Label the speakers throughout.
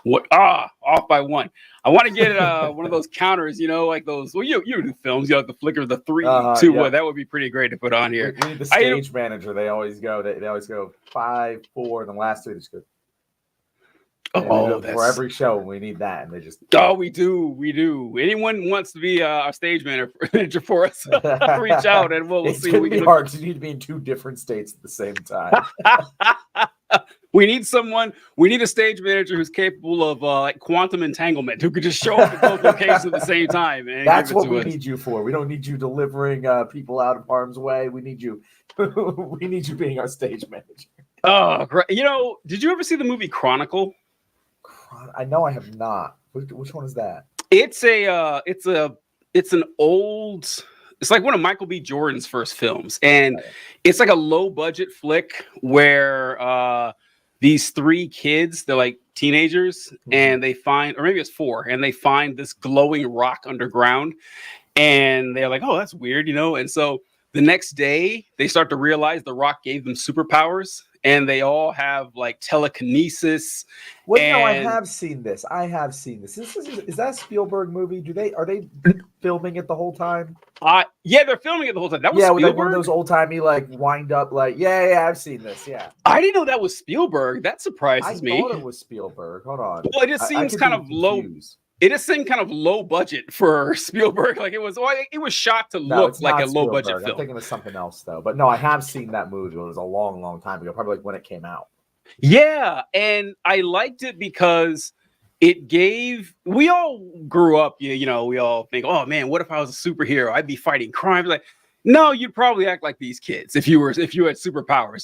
Speaker 1: What? Off by one. I want to get one of those counters, like those. Well, you do films, like the flicker, the 3, 2, 1. That would be pretty great to put on here.
Speaker 2: We need the stage manager. They always go. They always go 5, 4, and the last 3 just go. For every show, we need that, and they just.
Speaker 1: Oh, we do. Anyone wants to be a stage manager for us? Reach out, and we'll see.
Speaker 2: It's gonna be hard. You need to be in 2 different states at the same time.
Speaker 1: We need someone. We need a stage manager who's capable of like quantum entanglement, who could just show up at both locations at the same time. And
Speaker 2: that's what we need you for. We don't need you delivering people out of harm's way. We need you. We need you being our stage manager.
Speaker 1: Oh, great! Did you ever see the movie Chronicle?
Speaker 2: I know I have not. Which one is that?
Speaker 1: It's an old. It's like one of Michael B. Jordan's first films, and it's like a low budget flick where these 3 kids, they're like teenagers, and they find, or maybe it's 4, and they find this glowing rock underground, and they're like, oh, that's weird, and so the next day they start to realize the rock gave them superpowers, and they all have like telekinesis.
Speaker 2: No, I have seen this. Is that a Spielberg movie? Are they filming it the whole time?
Speaker 1: Yeah, they're filming it the whole time. That was Spielberg?
Speaker 2: Like one of those old timey like wind up like I've seen this. Yeah,
Speaker 1: I didn't know that was Spielberg. That surprises me.
Speaker 2: I thought it was Spielberg. Hold on.
Speaker 1: Well, it just seems kind of low. It just seemed kind of low budget for Spielberg. Like it was shot to look like a low budget film.
Speaker 2: I'm thinking of something else though. But no, I have seen that movie. It was a long, long time ago. Probably like when it came out.
Speaker 1: Yeah, and I liked it because it gave. We all grew up. We all think, oh man, what if I was a superhero? I'd be fighting crime. Like, no, you'd probably act like these kids if you had superpowers.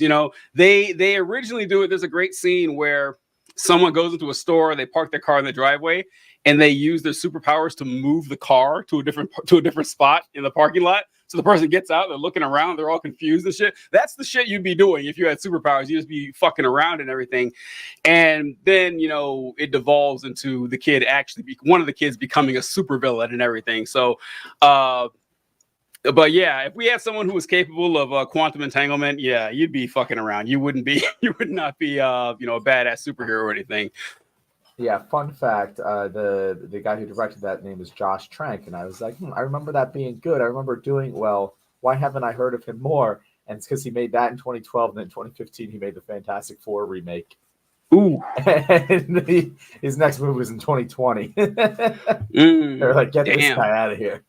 Speaker 1: They originally do it. There's a great scene where someone goes into a store, they park their car in the driveway, and they use their superpowers to move the car to a different spot in the parking lot. So the person gets out, they're looking around, they're all confused and shit. That's the shit you'd be doing if you had superpowers. You'd just be fucking around and everything. And then, it devolves into the kid one of the kids becoming a supervillain and everything. So, but yeah, if we had someone who was capable of quantum entanglement, yeah, you'd be fucking around. You would not be, a badass superhero or anything.
Speaker 2: Yeah, fun fact, the guy who directed that name is Josh Trank, and I was like, I remember that being good. I remember doing well. Why haven't I heard of him more? And it's because he made that in 2012, and then in 2015 he made the Fantastic Four remake.
Speaker 1: Ooh.
Speaker 2: And his next movie was in 2020. They're like, get this guy out of here.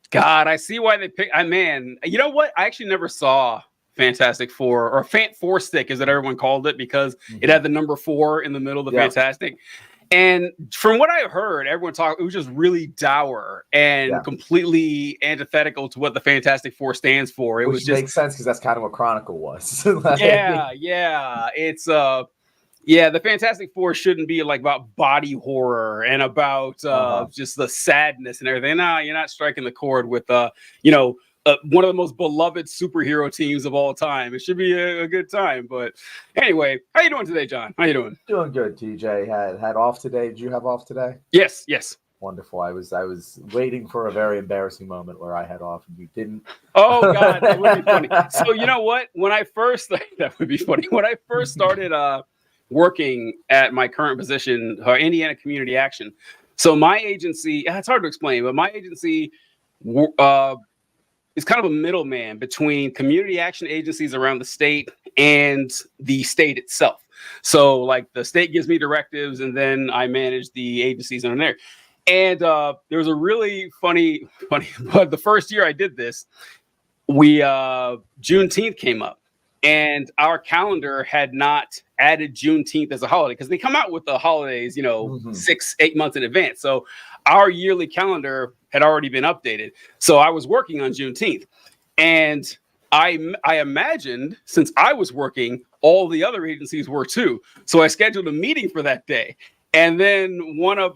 Speaker 1: God, I see why they picked. Man, you know what? I actually never saw Fantastic Four, or Four Stick, is that everyone called it, because it had the number 4 in the middle of the Fantastic. And from what I heard, everyone talked, it was just really dour and completely antithetical to what the Fantastic Four stands for.
Speaker 2: Which makes sense because that's kind of what Chronicle was.
Speaker 1: Yeah. It's the Fantastic Four shouldn't be like about body horror and about just the sadness and everything. No, you're not striking the chord with one of the most beloved superhero teams of all time. It should be a good time. But anyway, how you doing today, John? How you doing?
Speaker 2: Doing good, TJ. Had off today. Did you have off today?
Speaker 1: Yes.
Speaker 2: Wonderful. I was waiting for a very embarrassing moment where I had off and you didn't.
Speaker 1: Oh God, that would be funny. So you know what? That would be funny. When I first started working at my current position, Indiana Community Action. So my agency, it's hard to explain, but my agency is kind of a middleman between community action agencies around the state and the state itself. So like the state gives me directives and then I manage the agencies under there. And there was a really funny, but the first year I did this, Juneteenth came up and our calendar had not added Juneteenth as a holiday because they come out with the holidays, 6-8 months in advance. So our yearly calendar had already been updated. So I was working on Juneteenth, and I imagined, since I was working, all the other agencies were too. So I scheduled a meeting for that day. And then one of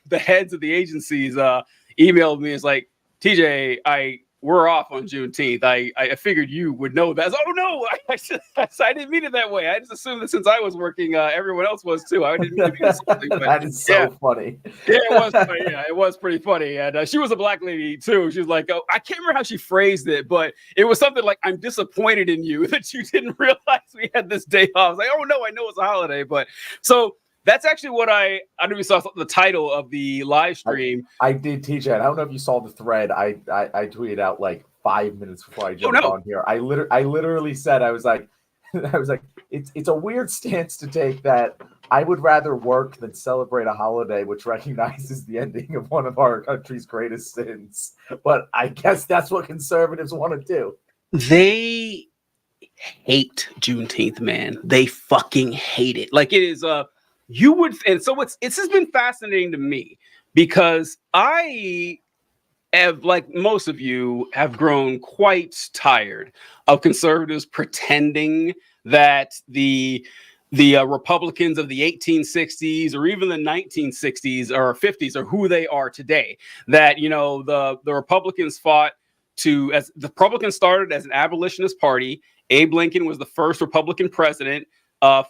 Speaker 1: the heads of the agencies emailed me. It's like, TJ, we're off on Juneteenth. I figured you would know that. Oh no, I didn't mean it that way. I just assumed that since I was working, everyone else was too. I didn't mean to be something. But
Speaker 2: that is so funny.
Speaker 1: Yeah, it was funny. Yeah, it was pretty funny. And she was a black lady too. She was like, oh, I can't remember how she phrased it, but it was something like, "I'm disappointed in you that you didn't realize we had this day off." I was like, oh no, I know it's a holiday, but so That's actually what I don't know if you saw the title of the live stream.
Speaker 2: I did, TJ. I don't know if you saw the thread. I tweeted out like 5 minutes before I jumped on here. I literally said, I was like, it's a weird stance to take that I would rather work than celebrate a holiday which recognizes the ending of one of our country's greatest sins. But I guess that's what conservatives want to do.
Speaker 1: They hate Juneteenth, man. They fucking hate it. Like, it is you would, and so it's just been fascinating to me because I have, like most of you, have grown quite tired of conservatives pretending that the Republicans of the 1860s or even the 1960s or 50s are who they are today. That, you know, the Republicans fought as the Republicans started as an abolitionist party. Abe Lincoln was the first Republican president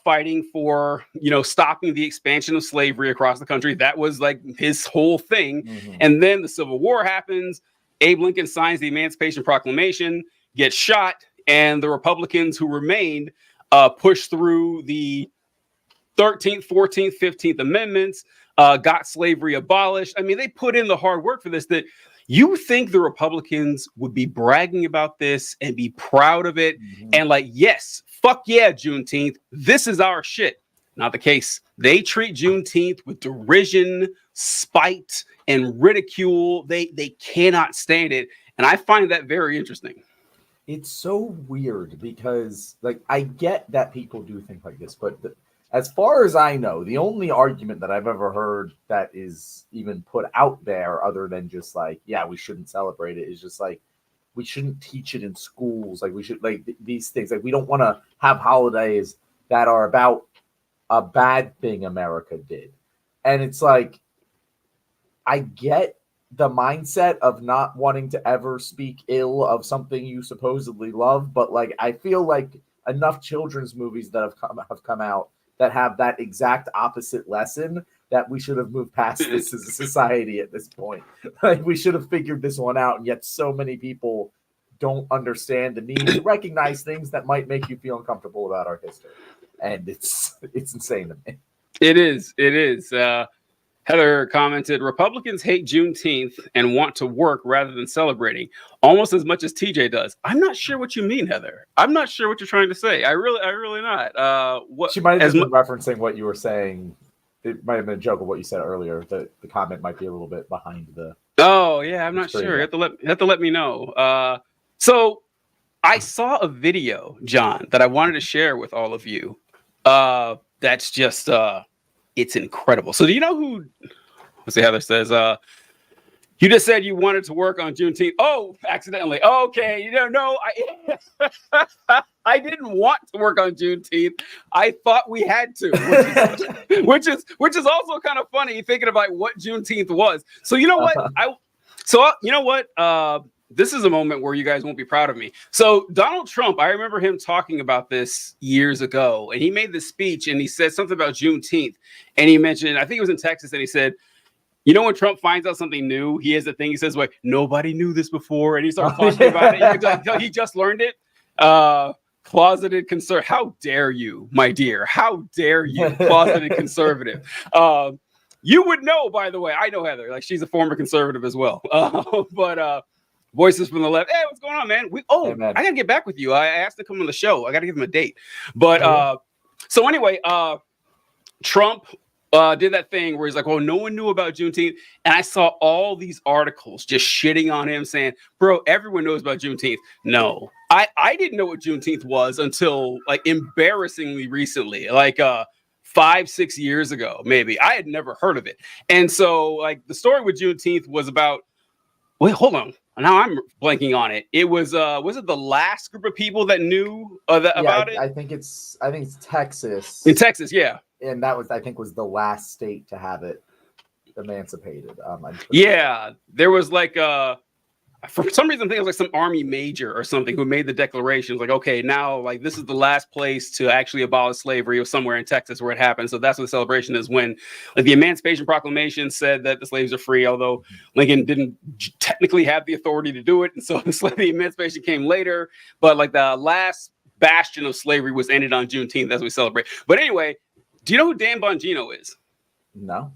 Speaker 1: fighting for, you know, stopping the expansion of slavery across the country. That was like his whole thing. Mm-hmm. And then the Civil War happens. Abe Lincoln signs the Emancipation Proclamation, gets shot, and the Republicans who remained pushed through the 13th, 14th, 15th Amendments, got slavery abolished. I mean, they put in the hard work for this. That you think the Republicans would be bragging about this and be proud of it, mm-hmm. and like, yes, fuck yeah, Juneteenth, this is our shit. Not the case. They treat Juneteenth with derision, spite, and ridicule. They cannot stand it, and I find that very interesting.
Speaker 2: It's so weird because, like, I get that people do think like this, but as far as I know, the only argument that I've ever heard that is even put out there other than just like, yeah, we shouldn't celebrate it, is just like, we shouldn't teach it in schools. Like, we should, like, these things, like, we don't want to have holidays that are about a bad thing America did. And it's like, I get the mindset of not wanting to ever speak ill of something you supposedly love, but like, I feel like enough children's movies that have come out that have that exact opposite lesson that we should have moved past this as a society at this point. Like, we should have figured this one out, and yet so many people don't understand the need to recognize things that might make you feel uncomfortable about our history. And it's insane to me.
Speaker 1: It is. Heather commented, Republicans hate Juneteenth and want to work rather than celebrating almost as much as TJ does. I'm not sure what you mean, Heather. I'm not sure what you're trying to say. I really not. What
Speaker 2: she might have been referencing what you were saying. It might have been a joke of what you said earlier. The comment might be a little bit behind the.
Speaker 1: Oh yeah, I'm not sure. You have to let me know. So I saw a video, John, that I wanted to share with all of you. That's just it's incredible. So do you know who? Let's see. Heather says, "You just said you wanted to work on Juneteenth." Oh, accidentally. Okay, you don't know. I didn't want to work on Juneteenth. I thought we had to, which is also kind of funny thinking about what Juneteenth was. So you know what? This is a moment where you guys won't be proud of me. So Donald Trump, I remember him talking about this years ago, and he made this speech and he said something about Juneteenth. And he mentioned, I think it was in Texas, and he said, you know, when Trump finds out something new, he has a thing, he says, like, nobody knew this before. And he starts talking about it. He just learned it. Closeted conservative. How dare you, my dear? How dare you, closeted conservative? You would know, by the way. I know Heather. Like, she's a former conservative as well. But voices from the left. Hey, what's going on, man? Hey, man. I gotta get back with you. I asked to come on the show. I gotta give him a date. But so anyway, Trump did that thing where he's like, well, no one knew about Juneteenth. And I saw all these articles just shitting on him saying, bro, everyone knows about Juneteenth. No, I didn't know what Juneteenth was until like embarrassingly recently, like 5-6 years ago, maybe. I had never heard of it. And so like the story with Juneteenth was about, wait, hold on. Now I'm blanking on it. It was it the last group of people that knew about it?
Speaker 2: I think it's Texas.
Speaker 1: In Texas, yeah.
Speaker 2: And that was, I think, was the last state to have it emancipated.
Speaker 1: Yeah, there was like for some reason I think it was like some army major or something who made the declaration. It was like, okay, now like this is the last place to actually abolish slavery. It was somewhere in Texas where it happened. So that's what the celebration is, when like the Emancipation Proclamation said that the slaves are free, although Lincoln didn't technically have the authority to do it. And so the emancipation came later. But like the last bastion of slavery was ended on Juneteenth as we celebrate. But anyway, Do you know who Dan Bongino is?
Speaker 2: No.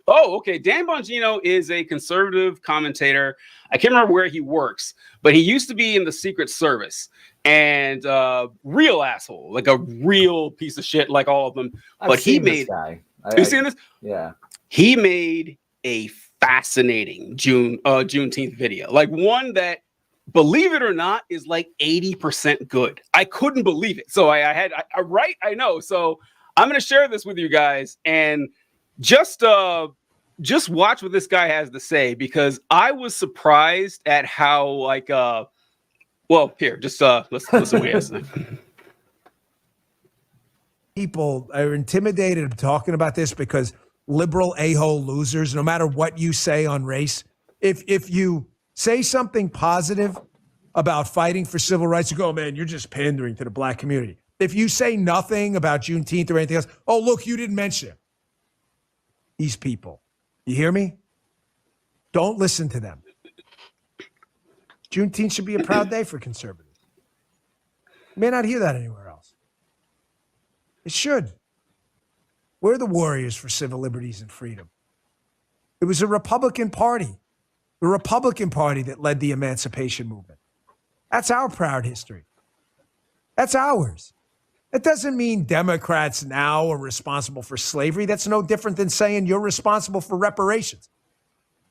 Speaker 1: Oh, okay. Dan Bongino is a conservative commentator. I can't remember where he works, but he used to be in the Secret Service, and real asshole, like a real piece of shit, like all of them.
Speaker 2: I've seen this guy.
Speaker 1: You seen this?
Speaker 2: Yeah.
Speaker 1: He made a fascinating Juneteenth video, like one that, believe it or not, is like 80% good. I couldn't believe it. So I know. So I'm going to share this with you guys, and just watch what this guy has to say, because I was surprised at how, like, well, here, just let's listen what he has to say.
Speaker 3: People are intimidated of talking about this because liberal a-hole losers, no matter what you say on race, if you say something positive about fighting for civil rights, you go, oh, man, you're just pandering to the black community. If you say nothing about Juneteenth or anything else, oh, look, you didn't mention it. These people, you hear me? Don't listen to them. Juneteenth should be a proud day for conservatives. You may not hear that anywhere else. It should. We're the warriors for civil liberties and freedom. It was a Republican Party, the Republican Party that led the emancipation movement. That's our proud history. That's ours. That doesn't mean Democrats now are responsible for slavery. That's no different than saying you're responsible for reparations.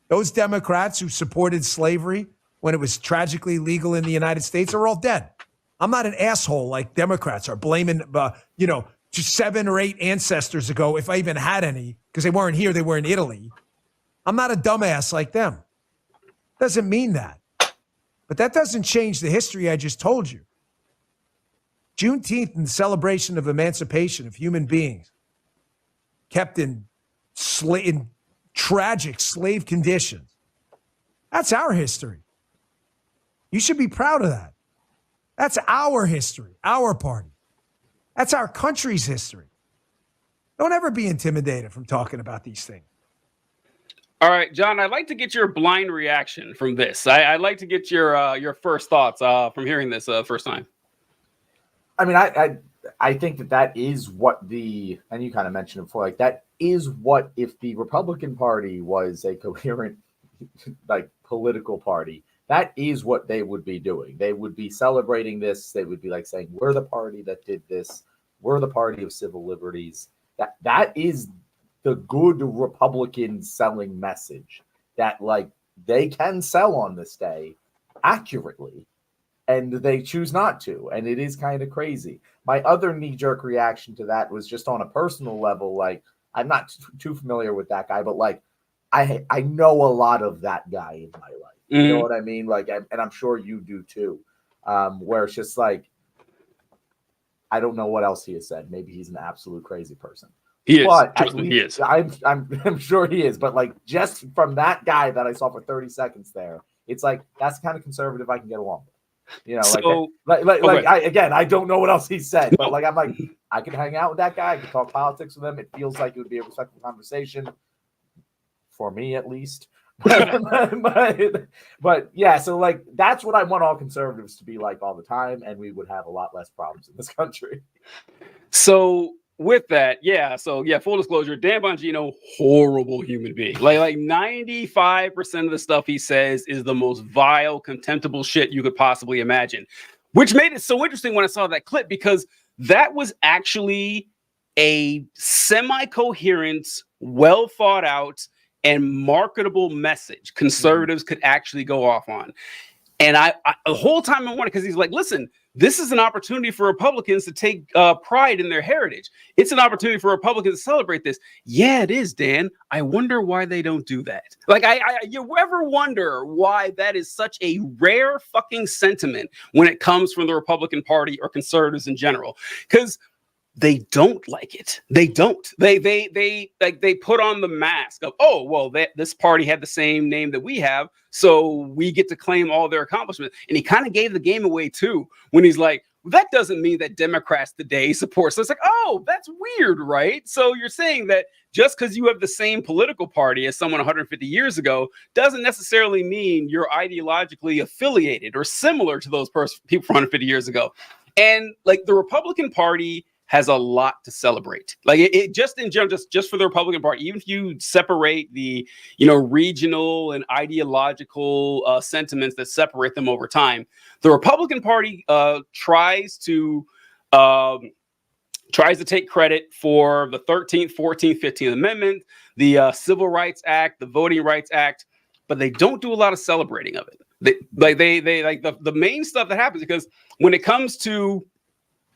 Speaker 3: Those Democrats who supported slavery when it was tragically legal in the United States are all dead. I'm not an asshole like Democrats are blaming, just 7 or 8 ancestors ago, if I even had any, because they weren't here, they were in Italy. I'm not a dumbass like them. Doesn't mean that. But that doesn't change the history I just told you. Juneteenth and the celebration of emancipation of human beings kept in tragic slave conditions. That's our history. You should be proud of that. That's our history, our party. That's our country's history. Don't ever be intimidated from talking about these things.
Speaker 1: All right, John, I'd like to get your blind reaction from this. I'd like to get your first thoughts from hearing this first time.
Speaker 2: I mean, I think that is what and you kind of mentioned it before, like that is what, if the Republican Party was a coherent, like, political party, that is what they would be doing. They would be celebrating this. They would be like saying, we're the party that did this. We're the party of civil liberties. That is the good Republican selling message, that, like, they can sell on this day accurately, and they choose not to. And it is kind of crazy. My other knee-jerk reaction to that was just on a personal level. Like, I'm not too familiar with that guy, but, like, I know a lot of that guy in my life. You know what I mean? Like, and I'm sure you do too. Where it's just like, I don't know what else he has said. Maybe he's an absolute crazy person.
Speaker 1: He is.
Speaker 2: But
Speaker 1: Trust me, he is.
Speaker 2: I'm sure he is. But, like, just from that guy that I saw for 30 seconds there, it's like, that's the kind of conservative I can get along with. You know,
Speaker 1: so,
Speaker 2: I don't know what else he said, but, like, I'm like, I can hang out with that guy. I can talk politics with him. It feels like it would be a respectful conversation, for me at least. but yeah, so, like, that's what I want all conservatives to be like all the time, and we would have a lot less problems in this country.
Speaker 1: So with that, full disclosure, Dan Bongino, horrible human being. Like 95% of the stuff he says is the most vile, contemptible shit you could possibly imagine, which made it so interesting when I saw that clip, because that was actually a semi-coherent, well thought out, and marketable message conservatives could actually go off on. And I the whole time I wanted, because he's like, listen, this is an opportunity for Republicans to take pride in their heritage. It's an opportunity for Republicans to celebrate this. Yeah, it is, Dan. I wonder why they don't do that. Like, you ever wonder why that is such a rare fucking sentiment when it comes from the Republican Party or conservatives in general? Because they don't like it. They don't. They put on the mask of, oh, well, this party had the same name that we have, so we get to claim all their accomplishments. And he kind of gave the game away too when he's like, well, that doesn't mean that Democrats today support. So it's like, oh, that's weird, right? So you're saying that just because you have the same political party as someone 150 years ago doesn't necessarily mean you're ideologically affiliated or similar to those people from 150 years ago. And, like, the Republican Party has a lot to celebrate. Like it just in general, just for the Republican Party, even if you separate the, regional and ideological sentiments that separate them over time, the Republican Party tries to take credit for the 13th, 14th, 15th Amendment, the Civil Rights Act, the Voting Rights Act, but they don't do a lot of celebrating of it. They like the main stuff that happens, because when it comes to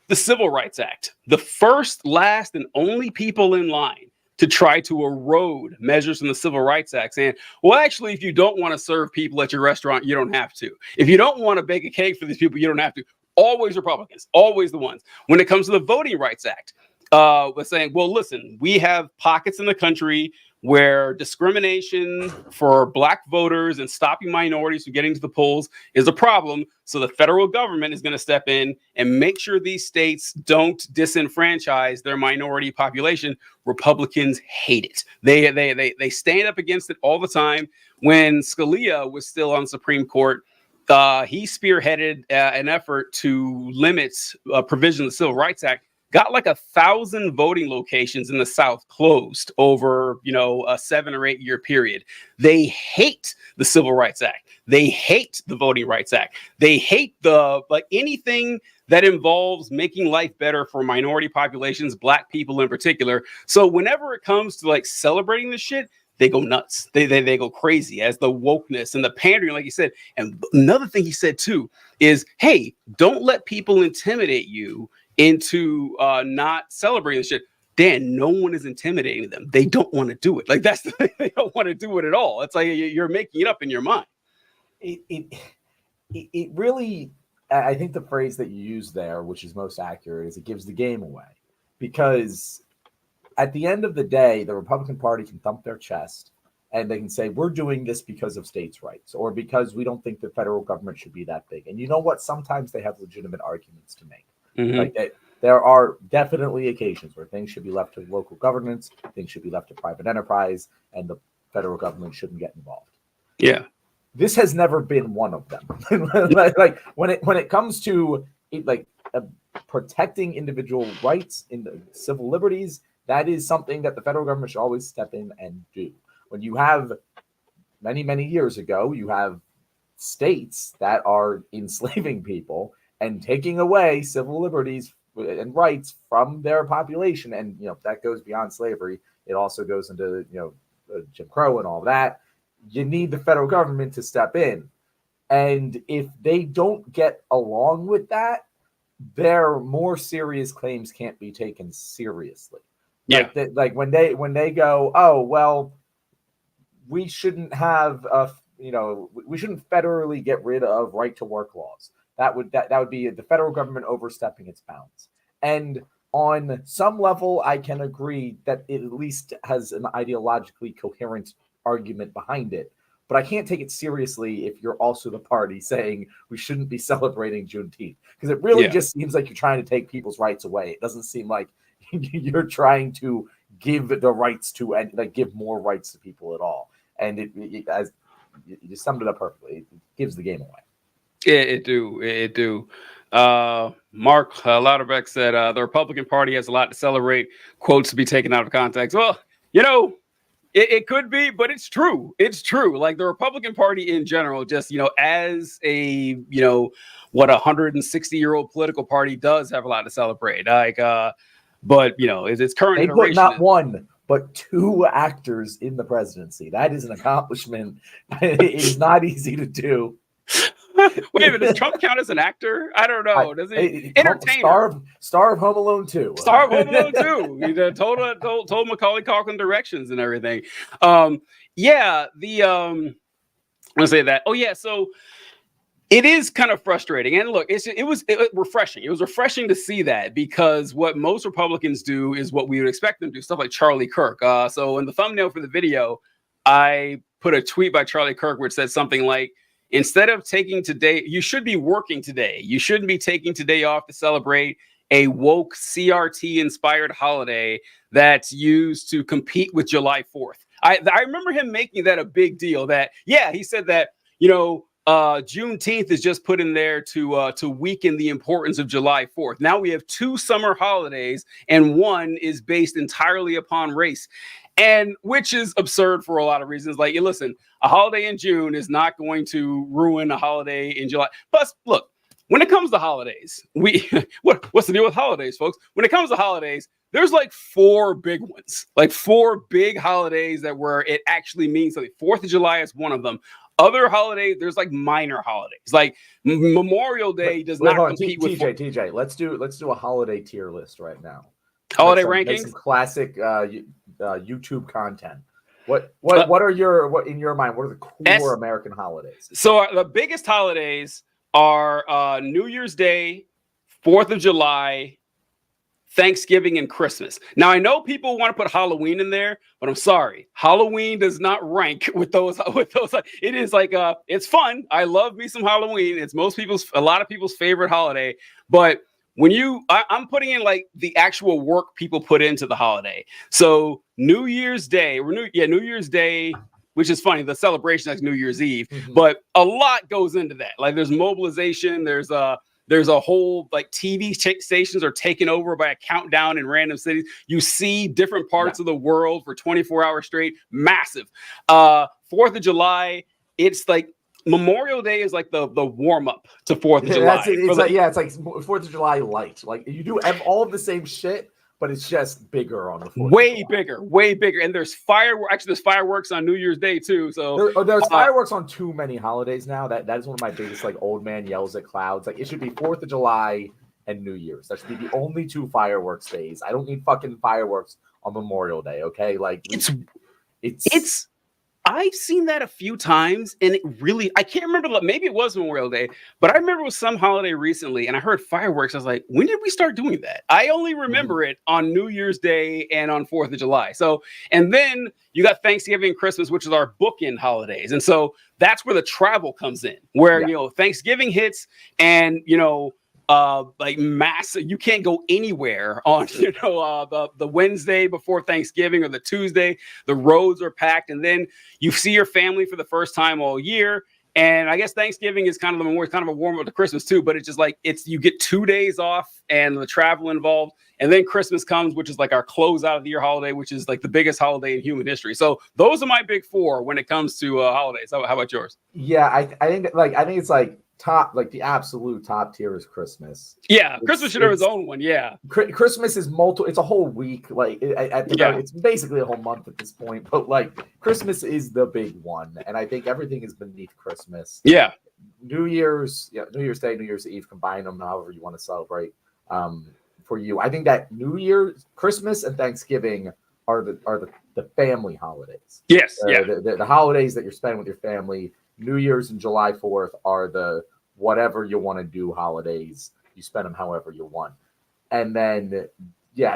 Speaker 1: the Civil Rights Act, the first, last, and only people in line to try to erode measures in the Civil Rights Act, saying, well, actually, if you don't want to serve people at your restaurant, you don't have to. If you don't want to bake a cake for these people, you don't have to. Always Republicans, always the ones. When it comes to the Voting Rights Act, we're saying, well, listen, we have pockets in the country where discrimination for Black voters and stopping minorities from getting to the polls is a problem. So the federal government is going to step in and make sure these states don't disenfranchise their minority population. Republicans hate it. They stand up against it all the time. When Scalia was still on Supreme Court, he spearheaded an effort to limit provisions of the Civil Rights Act. Got like 1,000 voting locations in the South closed over, a 7 or 8 year period. They hate the Civil Rights Act. They hate the Voting Rights Act. They hate anything that involves making life better for minority populations, Black people in particular. So whenever it comes to celebrating this shit, they go nuts. They go crazy as the wokeness and the pandering, like you said. And another thing he said too is, hey, don't let people intimidate you into not celebrating this shit. Dan, no one is intimidating them. They don't want to do it. That's the thing. They don't want to do it at all. It's like you're making it up in your mind.
Speaker 2: It really, I think the phrase that you use there, which is most accurate, is it gives the game away. Because at the end of the day, the Republican Party can thump their chest and they can say, we're doing this because of states' rights, or because we don't think the federal government should be that big. And you know what? Sometimes they have legitimate arguments to make. Mm-hmm. There are definitely occasions where things should be left to local governance, things should be left to private enterprise, and the federal government shouldn't get involved.
Speaker 1: Yeah.
Speaker 2: This has never been one of them. when it comes to protecting individual rights in the civil liberties, that is something that the federal government should always step in and do. When you have many, many years ago, you have states that are enslaving people and taking away civil liberties and rights from their population. And, that goes beyond slavery. It also goes into, Jim Crow and all that. You need the federal government to step in. And if they don't get along with that, their more serious claims can't be taken seriously.
Speaker 1: Yeah.
Speaker 2: When they go, oh, well, we shouldn't have, we shouldn't federally get rid of right to work laws. That would be the federal government overstepping its bounds. And on some level, I can agree that it at least has an ideologically coherent argument behind it. But I can't take it seriously if you're also the party saying we shouldn't be celebrating Juneteenth, because it really just seems like you're trying to take people's rights away. It doesn't seem like you're trying to give the rights to and give more rights to people at all. And it as you summed it up perfectly, it gives the game away.
Speaker 1: Yeah, it do. Mark Lauterbeck said the Republican Party has a lot to celebrate. Quotes to be taken out of context. Well, it could be, but it's true. It's true. Like the Republican Party in general, just as a 160-year-old political party does have a lot to celebrate. But its current
Speaker 2: they put not one but two actors in the presidency. That is an accomplishment. It is not easy to do.
Speaker 1: Wait a minute, does Trump count as an actor? I don't know. Does he? Entertainer.
Speaker 2: Star of Home Alone 2.
Speaker 1: Star of Home Alone 2. He told Macaulay Culkin directions and everything. I'm gonna say that. Oh yeah, so it is kind of frustrating. And look, it was refreshing. It was refreshing to see that, because what most Republicans do is what we would expect them to do, stuff like Charlie Kirk. So in the thumbnail for the video, I put a tweet by Charlie Kirk where it said something like, instead of taking today, you should be working today. You shouldn't be taking today off to celebrate a woke CRT inspired holiday that's used to compete with July 4th. I remember him making that a big deal. That, he said that, Juneteenth is just put in there to weaken the importance of July 4th. Now we have 2 summer holidays, and one is based entirely upon race, and which is absurd for a lot of reasons. Like, listen, a holiday in June is not going to ruin a holiday in July. Plus, look, when it comes to holidays, what's the deal with holidays, folks? When it comes to holidays, there's like 4 big ones, like 4 big holidays that where it actually means something. 4th of July is one of them. Other holidays, there's like minor holidays, like Memorial Day does not compete with
Speaker 2: TJ. Let's do a holiday tier list right now.
Speaker 1: Holiday
Speaker 2: Make
Speaker 1: rankings.
Speaker 2: some classic YouTube content. What in your mind? What are the core American holidays?
Speaker 1: So the biggest holidays are New Year's Day, 4th of July, Thanksgiving, and Christmas. Now, I know people want to put Halloween in there, but I'm sorry. Halloween does not rank with those. It is like, it's fun. I love me some Halloween. It's a lot of people's favorite holiday. But when I'm putting in like the actual work people put into the holiday. So New Year's Day, New Year's Day, which is funny. The celebration is New Year's Eve, but a lot goes into that. Like there's mobilization. There's a whole like TV stations are taken over by a countdown in random cities. You see different parts of the world for 24 hours straight. Massive. 4th of July, it's like Memorial Day is like the warm up to 4th of July.
Speaker 2: It's like 4th of July light. Like you do all of the same shit, but it's just bigger on the 4th.
Speaker 1: Way bigger. And there's fireworks. Actually, there's fireworks on New Year's Day too. So
Speaker 2: there's fireworks on too many holidays now. That is one of my biggest like old man yells at clouds. Like it should be 4th of July and New Year's. That should be the only 2 fireworks days. I don't need fucking fireworks on Memorial Day. Okay, like
Speaker 1: it's. I've seen that a few times, and it really, I can't remember, maybe it was Memorial Day, but I remember it was some holiday recently, and I heard fireworks. I was like, when did we start doing that? I only remember it on New Year's Day and on 4th of July. So, and then you got Thanksgiving and Christmas, which is our bookend holidays. And so that's where the travel comes in, where, Thanksgiving hits and, like massive, you can't go anywhere on the Wednesday before Thanksgiving or the Tuesday. The roads are packed, and then you see your family for the first time all year. And I guess Thanksgiving is kind of a warm up to Christmas too, but it's just like you get 2 days off and the travel involved, and then Christmas comes, which is like our close out of the year holiday, which is like the biggest holiday in human history. So those are my big 4 when it comes to holidays. How about yours?
Speaker 2: Yeah, I think it's like top, like the absolute top tier is Christmas.
Speaker 1: Yeah, Christmas should have its own one. Yeah,
Speaker 2: Christmas is multiple. It's a whole week. Like it's basically a whole month at this point. But like Christmas is the big one, and I think everything is beneath Christmas.
Speaker 1: Yeah,
Speaker 2: New Year's Day, New Year's Eve, combine them however you want to celebrate. For you, I think that New Year's, Christmas, and Thanksgiving are the family holidays.
Speaker 1: Yes,
Speaker 2: the holidays that you're spending with your family. New Year's and July 4th are the whatever you want to do holidays. You spend them however you want. And then,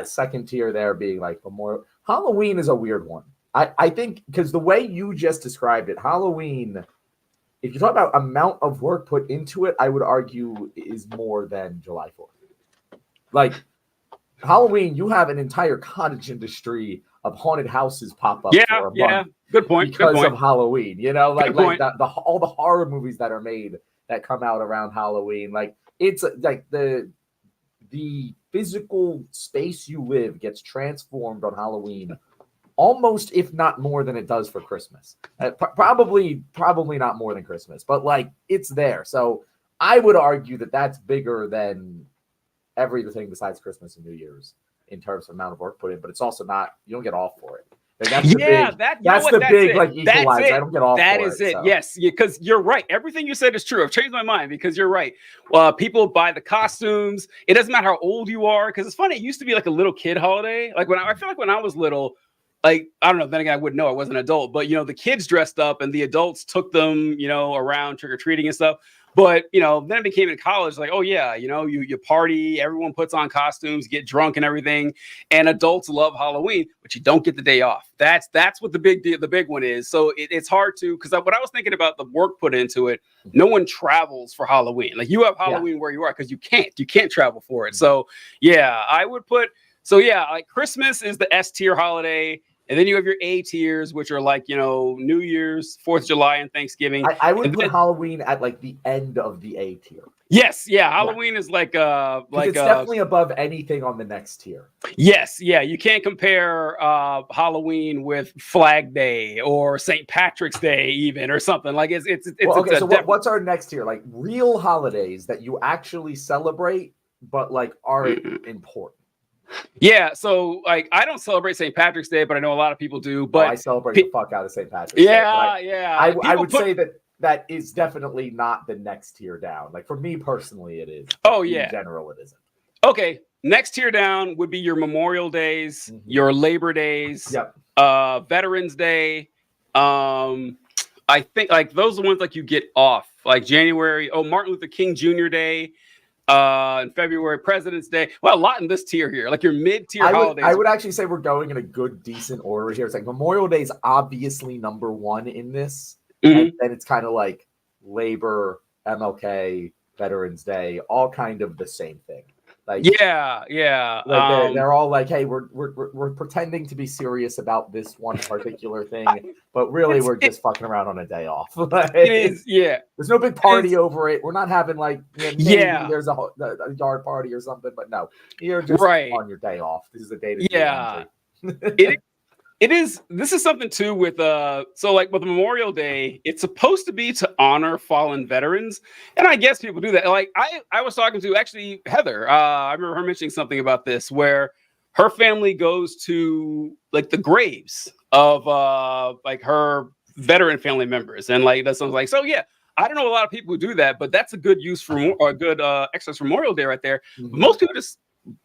Speaker 2: second tier there being like Memorial. Halloween is a weird one. I think because the way you just described it, Halloween, if you talk about amount of work put into it, I would argue is more than July 4th. Like Halloween, you have an entire cottage industry of haunted houses pop up for a month.
Speaker 1: Good point.
Speaker 2: Because of Halloween, like all the horror movies that are made that come out around Halloween, like it's like the physical space you live gets transformed on Halloween, almost if not more than it does for Christmas. Probably not more than Christmas, but like it's there. So I would argue that that's bigger than everything besides Christmas and New Year's in terms of amount of work put in. But it's also not, you don't get off for it. That's the big like equalizer. I don't get off. That is it.
Speaker 1: Yes, because you're right. Everything you said is true. I've changed my mind because you're right. People buy the costumes. It doesn't matter how old you are. Because it's funny. It used to be like a little kid holiday. Like I feel like when I was little, like I don't know. Then again, I wouldn't know. I wasn't an adult. But the kids dressed up and the adults took them, around trick or treating and stuff. But, then it became in college, like, oh, yeah, you party, everyone puts on costumes, get drunk and everything. And adults love Halloween, but you don't get the day off. That's what the big one is. So it's hard to, because what I was thinking about the work put into it, no one travels for Halloween. Like you have Halloween where you are because you can't travel for it. So, yeah, I would put, like Christmas is the S tier holiday. And then you have your A tiers, which are like, New Year's, 4th of July, and Thanksgiving.
Speaker 2: I would
Speaker 1: And
Speaker 2: put
Speaker 1: then-
Speaker 2: Halloween at like the end of the A tier.
Speaker 1: Yes, yeah. Halloween is like
Speaker 2: It's definitely above anything on the next tier.
Speaker 1: Yes, yeah. You can't compare Halloween with Flag Day or St. Patrick's Day, even, or something like it's.
Speaker 2: Well, okay, so
Speaker 1: def-
Speaker 2: what's our next tier? Like real holidays that you actually celebrate, but like aren't important.
Speaker 1: Yeah, so like I don't celebrate St. Patrick's Day, but I know a lot of people do. But
Speaker 2: I celebrate the fuck out of St. Patrick's Day.
Speaker 1: Yeah, yeah.
Speaker 2: I would say that is definitely not the next tier down. Like for me personally, it is.
Speaker 1: Oh yeah.
Speaker 2: In general, it isn't.
Speaker 1: Okay, next tier down would be your Memorial Days, your Labor Days, Veterans Day. I think like those are the ones like you get off. Like January, Martin Luther King Jr. Day. In February, President's Day. Well, a lot in this tier here, like your mid-tier holidays.
Speaker 2: I would actually say we're going in a good, decent order here. It's like Memorial Day is obviously number one in this, and then it's kind of like Labor, MLK, Veterans Day, all kind of the same thing. Like
Speaker 1: yeah.
Speaker 2: Like they're all like, hey, we're pretending to be serious about this one particular thing, but really we're just fucking around on a day off. Like,
Speaker 1: it is, yeah.
Speaker 2: There's no big party over it. We're not having like, maybe there's a yard party or something, but no, you're just on your day off. This is a day to do laundry.
Speaker 1: It is. This is something too with so like with Memorial Day, it's supposed to be to honor fallen veterans, and I guess people do that. Like I was talking to actually Heather. I remember her mentioning something about this where her family goes to like the graves of like her veteran family members, and like that's something like so. Yeah, I don't know a lot of people who do that, but that's a good use for a good exercise for Memorial Day right there. Most people just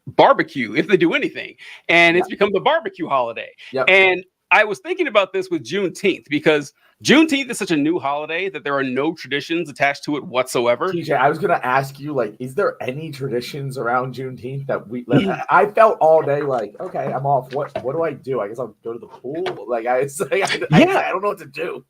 Speaker 1: barbecue if they do anything, and it's become the barbecue holiday. And I was thinking about this with Juneteenth because Juneteenth is such a new holiday that there are no traditions attached to it whatsoever.
Speaker 2: TJ, I was gonna ask you, like, is there any traditions around Juneteenth that we? Like, I felt all day like, okay, I'm off. What do I do? I guess I'll go to the pool. Like, I don't know what to do.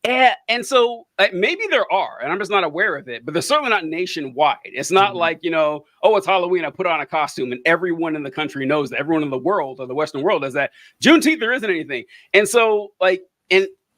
Speaker 1: And so maybe there are, and I'm just not aware of it, but they're certainly not nationwide. It's not like, it's Halloween, I put on a costume, and everyone in the country knows that. Everyone in the world, or the Western world, does that. Juneteenth, there isn't anything. And so,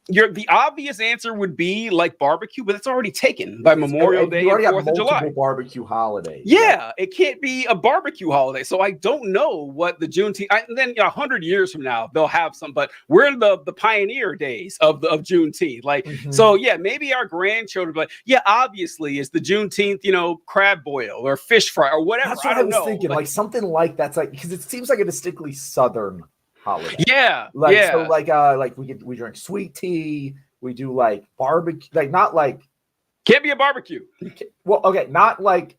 Speaker 1: the obvious answer would be like barbecue, but it's already taken by Memorial Day and 4th of July.
Speaker 2: Barbecue holidays.
Speaker 1: Yeah, it can't be a barbecue holiday. So I don't know what the Juneteenth. And then 100 years from now they'll have some, but we're in the pioneer days of Juneteenth. Like so, yeah, maybe our grandchildren. But yeah, obviously, it's the Juneteenth, crab boil or fish fry or whatever.
Speaker 2: That's what I was thinking, like something like that's like because it seems like a distinctly Southern holiday. So we drink sweet tea, we do like barbecue, like not like
Speaker 1: can't be a barbecue.
Speaker 2: Well, okay, not like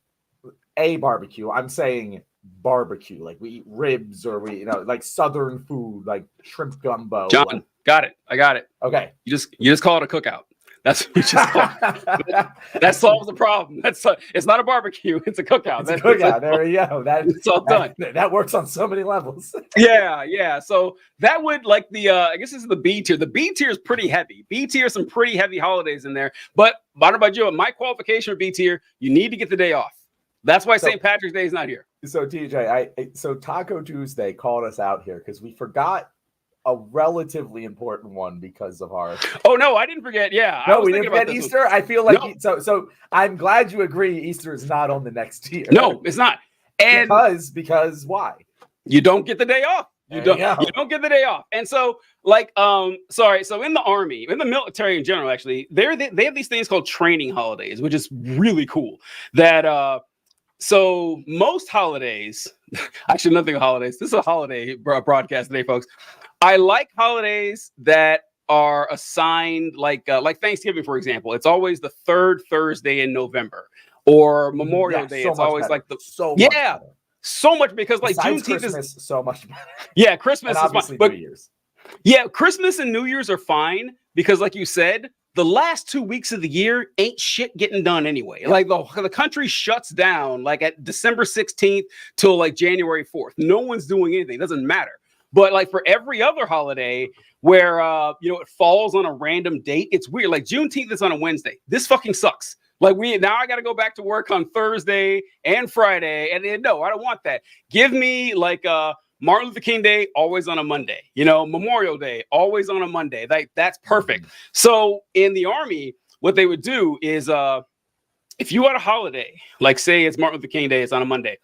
Speaker 2: a barbecue. I'm saying barbecue, like we eat ribs or we like Southern food, like shrimp gumbo.
Speaker 1: John, got it. I got it.
Speaker 2: Okay.
Speaker 1: You just call it a cookout. That's what we just call it. That solves the problem. It's not a barbecue. It's a cookout.
Speaker 2: It's a cookout. There you go.
Speaker 1: It's all done.
Speaker 2: That works on so many levels.
Speaker 1: Yeah. So that would like I guess this is the B tier. The B tier is pretty heavy. B tier, some pretty heavy holidays in there. But I don't know about you, my qualification for B tier, you need to get the day off. That's why St. Patrick's Day is not here.
Speaker 2: So TJ, so Taco Tuesday called us out here because we forgot a relatively important one because of our.
Speaker 1: Oh no, I didn't forget. Yeah,
Speaker 2: no, we didn't forget Easter. I feel like so. I'm glad you agree. Easter is not on the next tier.
Speaker 1: No, it's not. And
Speaker 2: because why?
Speaker 1: You don't get the day off. You don't get the day off. And so so in the army, in the military in general, actually, they have these things called training holidays, which is really cool. That so most holidays, actually nothing holidays. This is a holiday broadcast today, folks. I like holidays that are assigned like Thanksgiving, for example. It's always the third Thursday in November, or Memorial Day. It's always better. Like so much because like Juneteenth
Speaker 2: is so much better.
Speaker 1: Yeah, Christmas is fine, but
Speaker 2: New Year's.
Speaker 1: Yeah, Christmas and New Year's are fine because, like you said, the last 2 weeks of the year ain't shit getting done anyway. Yeah. Like the country shuts down like at December 16th till like January 4th. No one's doing anything. It doesn't matter. But like for every other holiday where it falls on a random date, it's weird. Like Juneteenth is on a Wednesday. This fucking sucks. Like now I got to go back to work on Thursday and Friday, and no, I don't want that. Give me like Martin Luther King Day, always on a Monday. You know, Memorial Day, always on a Monday. That's perfect. So in the Army, what they would do is if you had a holiday, like say it's Martin Luther King Day, it's on a Monday.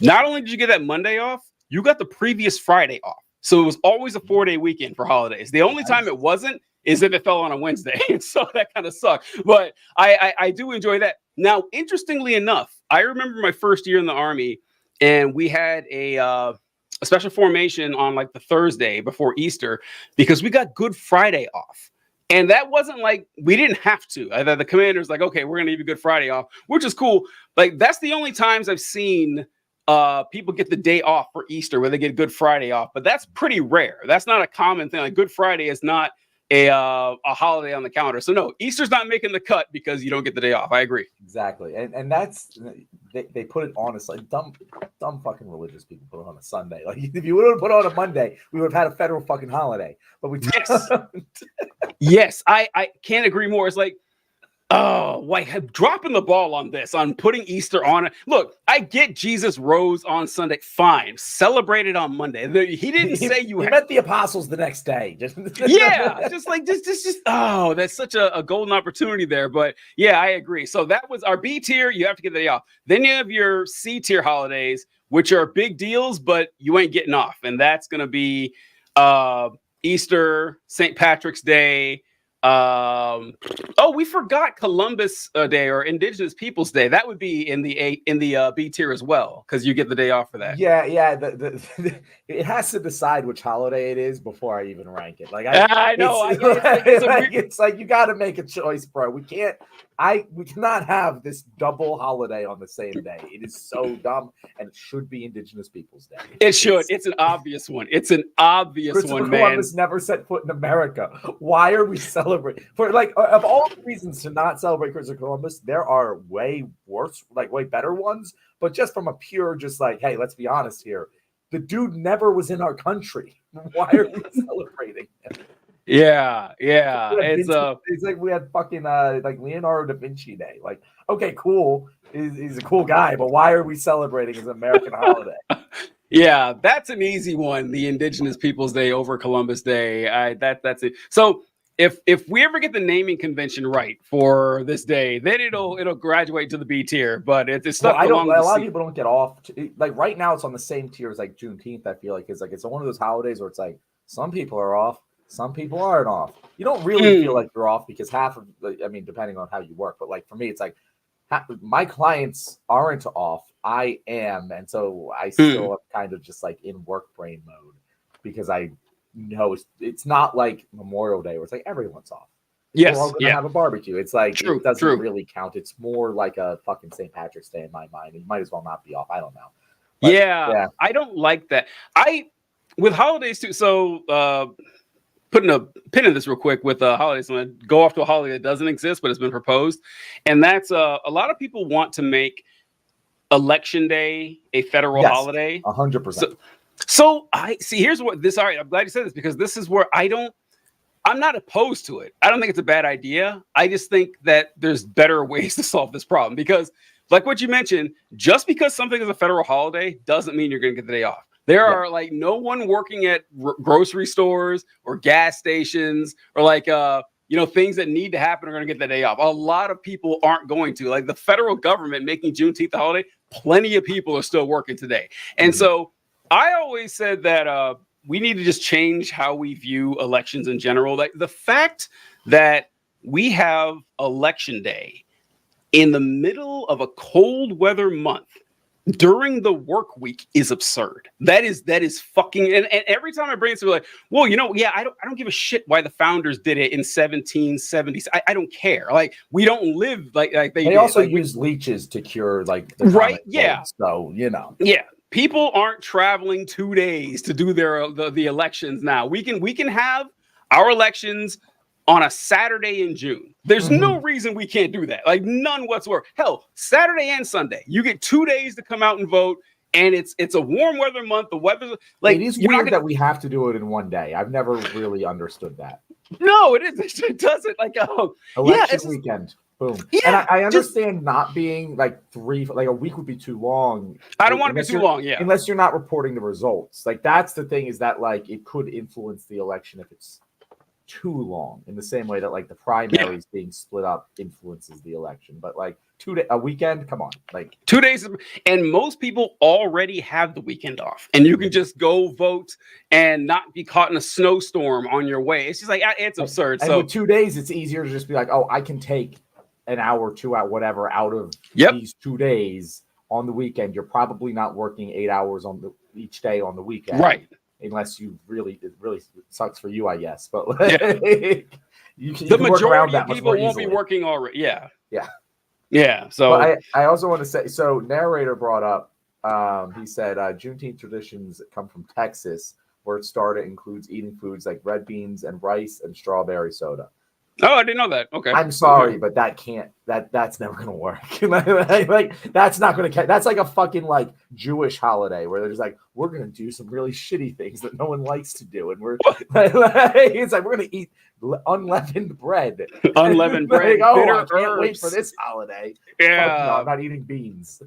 Speaker 1: Not only did you get that Monday off, you got the previous Friday off. So it was always a 4-day weekend for holidays. The only time it wasn't is if it fell on a Wednesday. So that kind of sucked. But I do enjoy that. Now, interestingly enough, I remember my first year in the Army, and we had a special formation on like the Thursday before Easter because we got Good Friday off. And that wasn't like, we didn't have to. The commander's like, okay, we're going to give you Good Friday off, which is cool. Like, that's the only times I've seen people get the day off for Easter where they get Good Friday off. But that's pretty rare. That's not a common thing. Like, Good Friday is not a holiday on the calendar. So no, Easter's not making the cut because you don't get the day off. I agree.
Speaker 2: Exactly. And that's, they put it on, it's like dumb fucking religious people put it on a Sunday. Like, if you would have put it on a Monday, we would have had a federal fucking holiday. But we
Speaker 1: Yes. Yes, I can't agree more. It's like, oh, like dropping the ball on this, on putting Easter on it. Look, I get Jesus rose on Sunday. Fine. Celebrate it on Monday. He didn't say you
Speaker 2: met the apostles the next day.
Speaker 1: Yeah, just oh, that's such a golden opportunity there. But yeah, I agree. So that was our B tier. You have to get the day off. Then you have your C tier holidays, which are big deals, but you ain't getting off. And that's going to be Easter, St. Patrick's Day. We forgot Columbus Day or Indigenous Peoples Day. That would be in the B tier as well, because you get the day off for that.
Speaker 2: Yeah. It has to decide which holiday it is before I even rank it. Like
Speaker 1: I know.
Speaker 2: It's like you got to make a choice, bro. We cannot have this double holiday on the same day. It is so dumb, and it should be Indigenous Peoples Day.
Speaker 1: It should. It's an obvious one. It's an obvious one, man.
Speaker 2: Columbus never set foot in America. Why are we celebrating? For like, of all the reasons to not celebrate Christopher Columbus, there are way worse, like way better ones. But just from a pure, just like, hey, let's be honest here. The dude never was in our country. Why are we celebrating him?
Speaker 1: Yeah.
Speaker 2: It's like we had fucking like Leonardo da Vinci Day. Like, okay, cool. He's a cool guy, but why are we celebrating his American holiday?
Speaker 1: Yeah, that's an easy one. The Indigenous Peoples Day over Columbus Day. That's it. So if we ever get the naming convention right for this day, then it'll graduate to the B tier. But it's stuck along.
Speaker 2: A lot of people don't get off. Like right now, it's on the same tier as like Juneteenth. I feel like it's one of those holidays where it's like some people are off. Some people aren't off. You don't really feel like you're off because half of, depending on how you work, but like for me, it's like my clients aren't off. I am. And so I still am kind of just like in work brain mode because I know it's not like Memorial Day where it's like everyone's off.
Speaker 1: Yes.
Speaker 2: We're all going to have a barbecue. It's like,
Speaker 1: it
Speaker 2: doesn't really count. It's more like a fucking St. Patrick's Day in my mind. You might as well not be off. I don't know. But, yeah.
Speaker 1: I don't like that. With holidays too. So, putting a pin in this real quick with holidays. I'm going to go off to a holiday that doesn't exist, but it's been proposed. And that's a lot of people want to make Election Day a federal holiday.
Speaker 2: 100%.
Speaker 1: So I see, here's what this, all right, I'm glad you said this because this is where I'm not opposed to it. I don't think it's a bad idea. I just think that there's better ways to solve this problem because like what you mentioned, just because something is a federal holiday doesn't mean you're going to get the day off. There are like no one working at grocery stores or gas stations or like, things that need to happen are going to get the day off. A lot of people aren't going to. Like the federal government making Juneteenth a holiday, plenty of people are still working today. And so I always said that we need to just change how we view elections in general. Like the fact that we have Election Day in the middle of a cold weather month during the work week is absurd. That is fucking, and every time I bring it to like, well, I don't give a shit why the founders did it in 1770s. I don't care. Like we don't live like they did.
Speaker 2: Also use leeches to cure like the
Speaker 1: right. Yeah.
Speaker 2: Cold, so
Speaker 1: Yeah. People aren't traveling 2 days to do the elections now. We can have our elections on a Saturday in June. There's no reason we can't do that. Like none whatsoever. Hell, Saturday and Sunday. You get 2 days to come out and vote. And it's a warm weather month. The weather's like
Speaker 2: it is weird that we have to do it in one day. I've never really understood that.
Speaker 1: No, it is. It doesn't like
Speaker 2: election weekend. Boom.
Speaker 1: Yeah,
Speaker 2: and I understand not being like a week would be too long.
Speaker 1: I don't want to be too long. Yeah.
Speaker 2: Unless you're not reporting the results. Like that's the thing, is that like it could influence the election if it's too long, in the same way that like the primaries being split up influences the election. But like a weekend, come on, like
Speaker 1: 2 days, and most people already have the weekend off, and you can just go vote and not be caught in a snowstorm on your way. It's just like, it's absurd.
Speaker 2: And
Speaker 1: so
Speaker 2: with 2 days, it's easier to just be like, oh, I can take an hour, 2 hour, whatever out of these 2 days on the weekend. You're probably not working 8 hours each day on the weekend,
Speaker 1: right?
Speaker 2: Unless it really sucks for you, I guess. But
Speaker 1: the majority of people won't be working already. Yeah. So
Speaker 2: but I also want to say, so narrator brought up, he said Juneteenth traditions come from Texas, where it started includes eating foods like red beans and rice and strawberry soda.
Speaker 1: Oh, I didn't know that. Okay.
Speaker 2: I'm sorry, but that's never gonna work. like that's not gonna catch. That's like a fucking like Jewish holiday where they're just like, we're gonna do some really shitty things that no one likes to do, and it's like we're gonna eat unleavened bread.
Speaker 1: Unleavened bread.
Speaker 2: I can't wait for this holiday.
Speaker 1: Yeah,
Speaker 2: no, I'm not eating beans.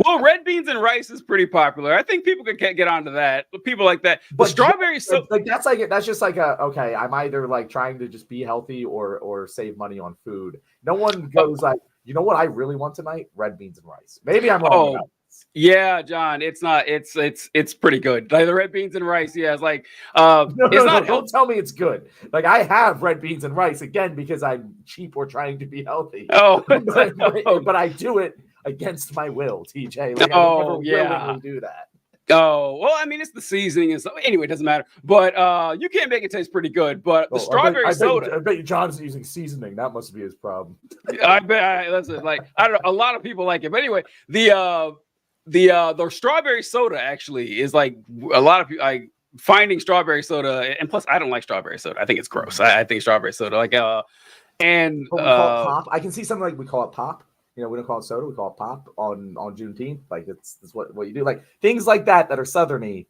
Speaker 1: Well, red beans and rice is pretty popular. I think people could get onto that. People like that. But strawberries,
Speaker 2: that's just like okay. I'm either like trying to just be healthy or save money on food. No one goes like, you know what I really want tonight? Red beans and rice. Maybe I'm wrong about this.
Speaker 1: Yeah, John, it's not. It's pretty good. Like the red beans and rice. Yeah, it's like
Speaker 2: don't tell me it's good. Like I have red beans and rice again because I'm cheap or trying to be healthy.
Speaker 1: Oh,
Speaker 2: but I do it against my will, TJ. Like, I would never willingly do that.
Speaker 1: Oh, well, I mean, it's the seasoning and stuff. Anyway, it doesn't matter. But you can make it taste pretty good. But the strawberry soda.
Speaker 2: I bet you John's using seasoning. That must be his problem.
Speaker 1: I bet. Listen, like, I don't know. A lot of people like it. But anyway, the strawberry soda actually is like a lot of people like finding strawberry soda. And plus, I don't like strawberry soda. I think it's gross. I think strawberry soda, like, and
Speaker 2: we call it pop. I can see something like we call it pop. You know, we don't call it soda, we call it pop on Juneteenth. Like that's what you do. Like things like that are southerny,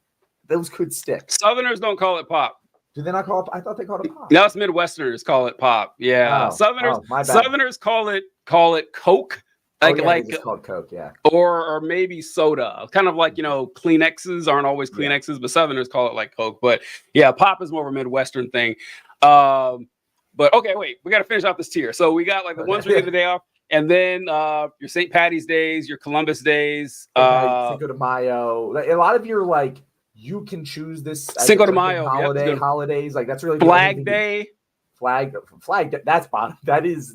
Speaker 2: those could stick.
Speaker 1: Southerners don't call it pop.
Speaker 2: Do they not call it? I thought they called it pop.
Speaker 1: No, it's Midwesterners call it pop. Yeah, Southerners call it Coke.
Speaker 2: It's called Coke, yeah.
Speaker 1: Or maybe soda. Kind of like, Kleenexes aren't always Kleenexes, but Southerners call it like Coke. But yeah, pop is more of a Midwestern thing. But okay, wait, we got to finish off this tier. So we got like the ones we get the day off. And then your St. Patty's days, your Columbus days,
Speaker 2: Cinco de Mayo. A lot of your like you can choose this
Speaker 1: Cinco de Mayo
Speaker 2: holidays. Like that's really
Speaker 1: Flag Day.
Speaker 2: Flag. That's bottom. That is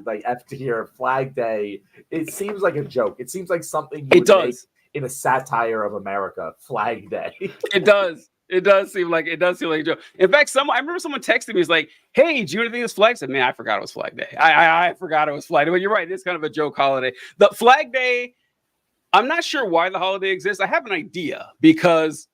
Speaker 2: like F tier. Flag Day. It seems like a joke. It seems like something you would make in a satire of America. Flag Day.
Speaker 1: It does. It does seem like a joke. In fact, I remember someone texted me. He's like, "Hey, Juneteenth is Flag." I said, "Man, I forgot it was Flag Day. I forgot it was Flag Day." But you're right; it's kind of a joke holiday. The Flag Day. I'm not sure why the holiday exists. I have an idea because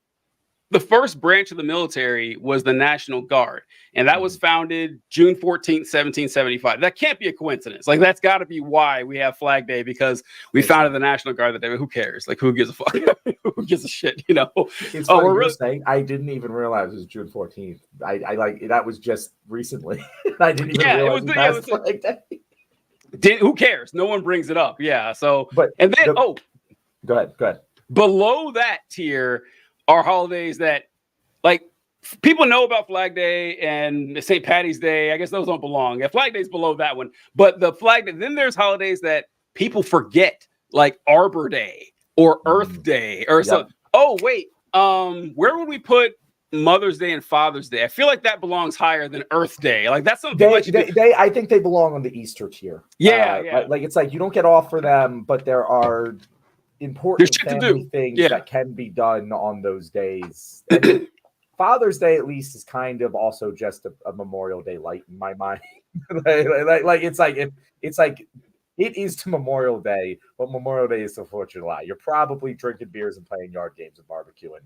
Speaker 1: the first branch of the military was the National Guard, and that was founded June 14th, 1775. That can't be a coincidence. Like, that's got to be why we have Flag Day, because we founded the National Guard that day. Who cares? Like, who gives a fuck? Who gives a shit,
Speaker 2: It's funny you're saying. I didn't even realize it was June 14th. I like that was just recently. I didn't even realize it was Flag
Speaker 1: Day. Who cares? No one brings it up. Yeah. So, go
Speaker 2: ahead.
Speaker 1: Below that tier are holidays that, like, people know about Flag Day and St. Patty's Day. I guess those don't belong. Yeah, Flag Day's below that one. But the Flag Day, then there's holidays that people forget, like Arbor Day or Earth Day or something. Oh, wait. Where would we put Mother's Day and Father's Day? I feel like that belongs higher than Earth Day. Like, that's something
Speaker 2: I think they belong on the Easter tier.
Speaker 1: Yeah.
Speaker 2: Like, it's like you don't get off for them, but there are important family things that can be done on those days. Father's Day, at least, is kind of also just a Memorial Day light in my mind. It's like it is to Memorial Day what Memorial Day is to 4th of July. You're probably drinking beers and playing yard games and barbecuing.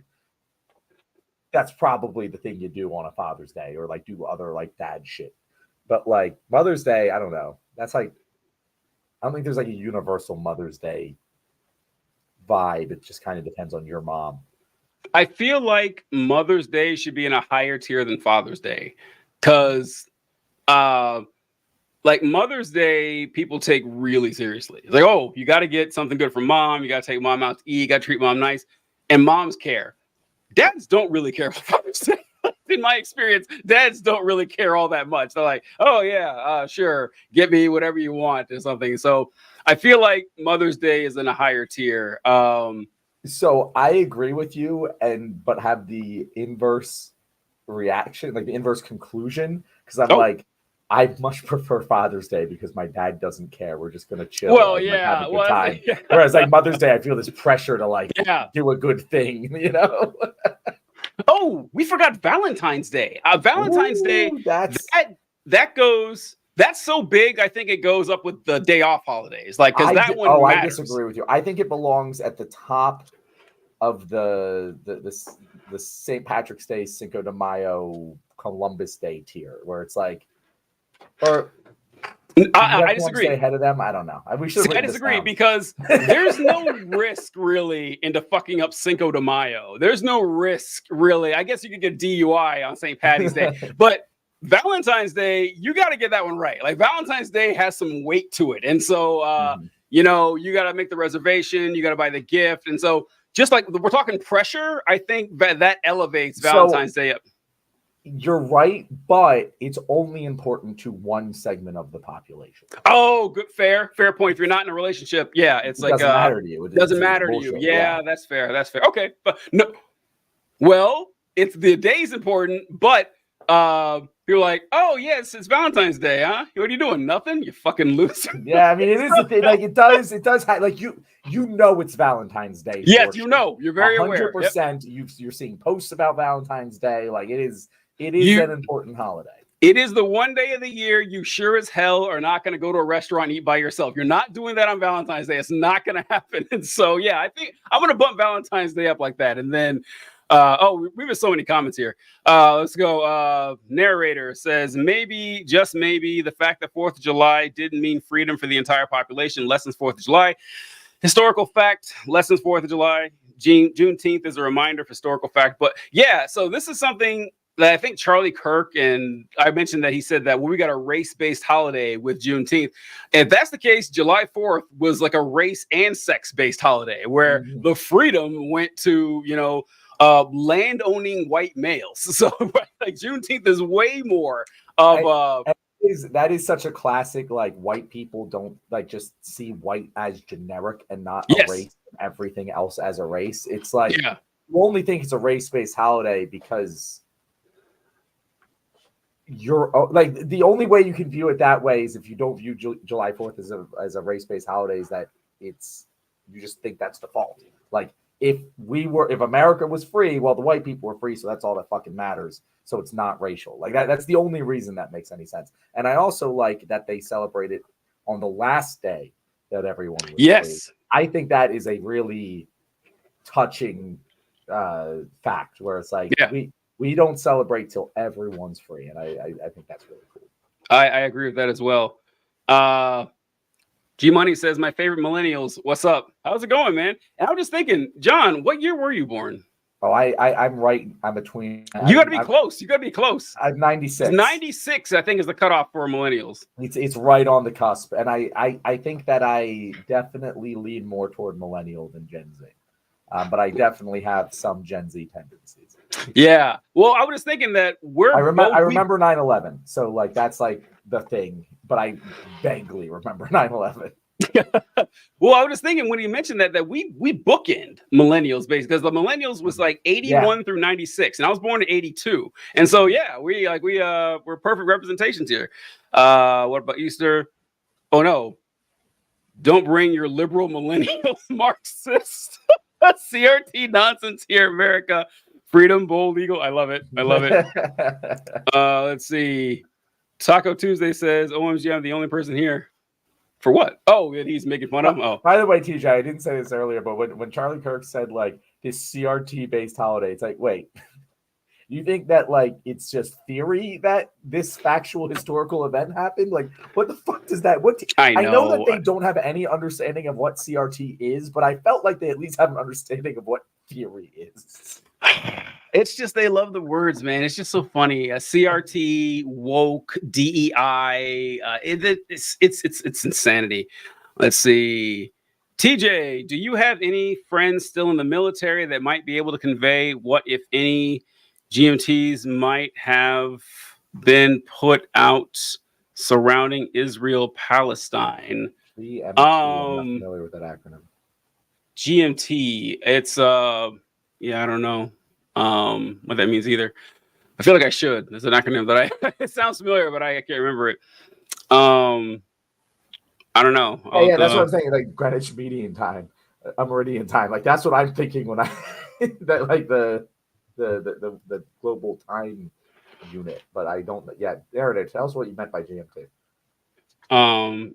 Speaker 2: That's probably the thing you do on a Father's Day, or like do other like dad shit. But like Mother's Day, I don't know. That's like, I don't think there's like a universal Mother's Day vibe. It just kind of depends on your mom.
Speaker 1: I feel like Mother's Day should be in a higher tier than Father's Day, because like Mother's Day, people take really seriously. It's like, oh, you got to get something good for mom. You got to take mom out to eat. You got to treat mom nice. And moms care. Dads don't really care about Father's Day. In my experience, dads don't really care all that much. They're like, oh, yeah, sure. Get me whatever you want or something. So I feel like Mother's Day is in a higher tier.
Speaker 2: So I agree with you, but have the inverse reaction, like the inverse conclusion, because I'm like, I much prefer Father's Day because my dad doesn't care. We're just gonna chill and like, have a good time.
Speaker 1: Yeah.
Speaker 2: Whereas like Mother's Day, I feel this pressure to like
Speaker 1: Yeah.
Speaker 2: do a good thing, you know.
Speaker 1: Oh, we forgot Valentine's Day. Valentine's Day, that's so big. I think it goes up with the day off holidays, like because that one matters.
Speaker 2: I disagree with you. I think it belongs at the top of the St. Patrick's Day, Cinco de Mayo, Columbus Day tier, where it's like, or
Speaker 1: I disagree.
Speaker 2: Ahead of them, I don't know. We should.
Speaker 1: I disagree because there's no risk really into fucking up Cinco de Mayo. There's no risk really. I guess you could get DUI on St. Patty's Day, but Valentine's Day, you got to get that one right. Like Valentine's Day has some weight to it, and so you know, you got to make the reservation, you got to buy the gift, and so just like we're talking pressure, I think that elevates Valentine's Day up.
Speaker 2: You're right, but it's only important to one segment of the population.
Speaker 1: Oh, good, fair point. If you're not in a relationship, yeah, it's like
Speaker 2: doesn't matter to you.
Speaker 1: It doesn't matter to you. Yeah, that's fair. Okay, but no. Well, it's the day's important, but you're like, oh yes, it's Valentine's Day, huh? What are you doing? Nothing? You fucking loser.
Speaker 2: Yeah, I mean, it is a thing. Like it does have like you know it's Valentine's Day.
Speaker 1: Yes, you know, you're very
Speaker 2: 100%.
Speaker 1: Yep.
Speaker 2: You're seeing posts about Valentine's Day. Like it is an important holiday.
Speaker 1: It is the one day of the year you sure as hell are not going to go to a restaurant and eat by yourself. You're not doing that on Valentine's Day. It's not going to happen. And so, yeah, I think I'm going to bump Valentine's Day up like that. And then, we have so many comments here. Let's go. Narrator says, maybe, just maybe, the fact that 4th of July didn't mean freedom for the entire population lessens 4th of July. Historical fact, lessons 4th of July. Juneteenth is a reminder of historical fact. But yeah, so this is something that I think Charlie Kirk, and I mentioned that he said that we got a race-based holiday with Juneteenth. If that's the case, July 4th was like a race and sex-based holiday where the freedom went to, you know, land-owning white males. So like Juneteenth is way more of
Speaker 2: that is such a classic, like white people don't like just see white as generic and not a race and everything else as a race. It's like you only think it's a race-based holiday because you're like the only way you can view it that way is if you don't view July 4th as a race-based holiday, is that you just think that's default. Like if America was free, well, the white people were free, so that's all that fucking matters. So it's not racial. Like that's the only reason that makes any sense. And I also like that they celebrate it on the last day that everyone was free. I think that is a really touching fact where it's like we don't celebrate till everyone's free, and I think that's really cool.
Speaker 1: I agree with that as well. G Money says, my favorite millennials. What's up? How's it going, man? And I'm just thinking, John, what year were you born?
Speaker 2: Oh, I'm right. I'm between.
Speaker 1: You got to be close. You got to be close.
Speaker 2: I'm 96.
Speaker 1: 96, I think, is the cutoff for millennials.
Speaker 2: It's right on the cusp, and I think that I definitely lean more toward millennial than Gen Z, but I definitely have some Gen Z tendencies.
Speaker 1: Yeah. Well, I was thinking that I
Speaker 2: remember 9/11, so like that's like the thing, but I vaguely remember 9/11.
Speaker 1: Well, I was thinking when you mentioned that we bookend millennials basically because the millennials was like 81 through 96, and I was born in 82, and so we're perfect representations here. What about Easter? Oh no, don't bring your liberal millennial Marxist CRT nonsense here, America. Freedom, bold, legal. I love it. Let's see. Taco Tuesday says, OMG, I'm the only person here. For what? Oh, he's making fun of him? Oh.
Speaker 2: By the way, TJ, I didn't say this earlier, but when Charlie Kirk said, like, this CRT-based holiday, it's like, wait, you think that, like, it's just theory that this factual historical event happened? Like, what the fuck does that... I know that they don't have any understanding of what CRT is, but I felt like they at least have an understanding of what theory is.
Speaker 1: It's just they love the words, man. It's just so funny. CRT, woke, DEI. It's insanity. Let's see. TJ, do you have any friends still in the military that might be able to convey what, if any, GMTs might have been put out surrounding Israel Palestine?
Speaker 2: GMT, I'm not familiar with that acronym.
Speaker 1: GMT, it's yeah, I don't know what that means either. I feel like I should. It's an acronym that it sounds familiar, but I can't remember it. I don't know.
Speaker 2: Yeah, that's what I'm saying. Like Greenwich Median Time, Meridian Time. Like that's what I'm thinking when I that like the global time unit. But I don't. Yeah, there it is. Tell us what you meant by GMT.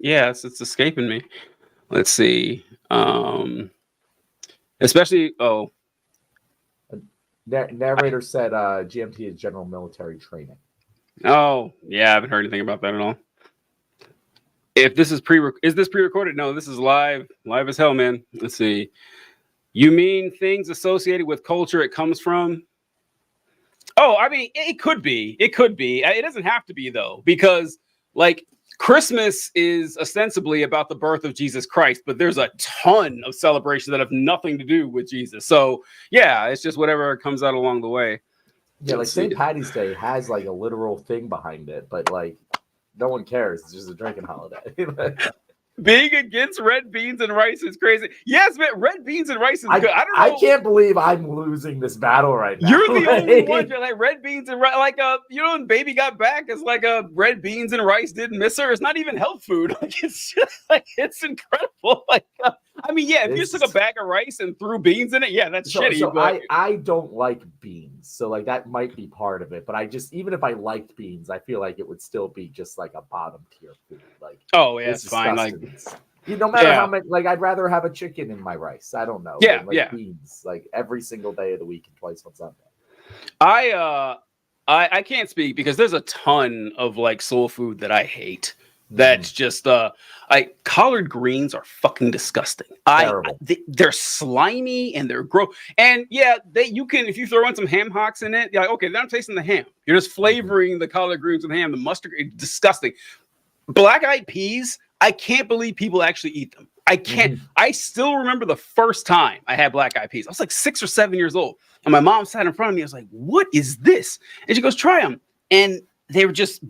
Speaker 1: Yeah, it's escaping me. Let's see. Especially
Speaker 2: narrator said GMT is general military training.
Speaker 1: Oh yeah, I haven't heard anything about that at all. If this is is this pre-recorded? No, this is live as hell, man. Let's see. You mean things associated with culture it comes from? Oh, I mean, it could be. It could be. It doesn't have to be though, because like Christmas is ostensibly about the birth of Jesus Christ, but there's a ton of celebrations that have nothing to do with Jesus. So yeah, it's just whatever comes out along the way.
Speaker 2: Yeah, like St. Patty's Day has like a literal thing behind it, but like no one cares. It's just a drinking holiday.
Speaker 1: Being against red beans and rice is crazy. Yes, man, red beans and rice is good. I don't know.
Speaker 2: I can't believe I'm losing this battle right now.
Speaker 1: You're the only one. You're like red beans and rice. Like you know, when baby got back, it's like red beans and rice didn't miss her. It's not even health food. Like it's just like it's incredible. Like I mean, yeah, if you just took a bag of rice and threw beans in it, yeah, that's shitty.
Speaker 2: So
Speaker 1: but
Speaker 2: I don't like beans, so like that might be part of it. But I just even if I liked beans, I feel like it would still be just like a bottom tier food. Like
Speaker 1: oh yeah, it's fine. Like
Speaker 2: no matter how much, like I'd rather have a chicken in my rice. I don't know.
Speaker 1: Yeah,
Speaker 2: like beans, like every single day of the week and twice on Sunday.
Speaker 1: I can't speak because there's a ton of like soul food that I hate. That's just collard greens are fucking disgusting. They're slimy and they're gross. And yeah, you can if you throw in some ham hocks in it, you're like, okay, then I'm tasting the ham. You're just flavoring the collard greens with ham. The mustard, it's disgusting. Black-eyed peas, I can't believe people actually eat them. I can't. I still remember the first time I had black-eyed peas. I was like 6 or 7 years old, and my mom sat in front of me. I was like, "What is this?" And she goes, "Try them." And they're just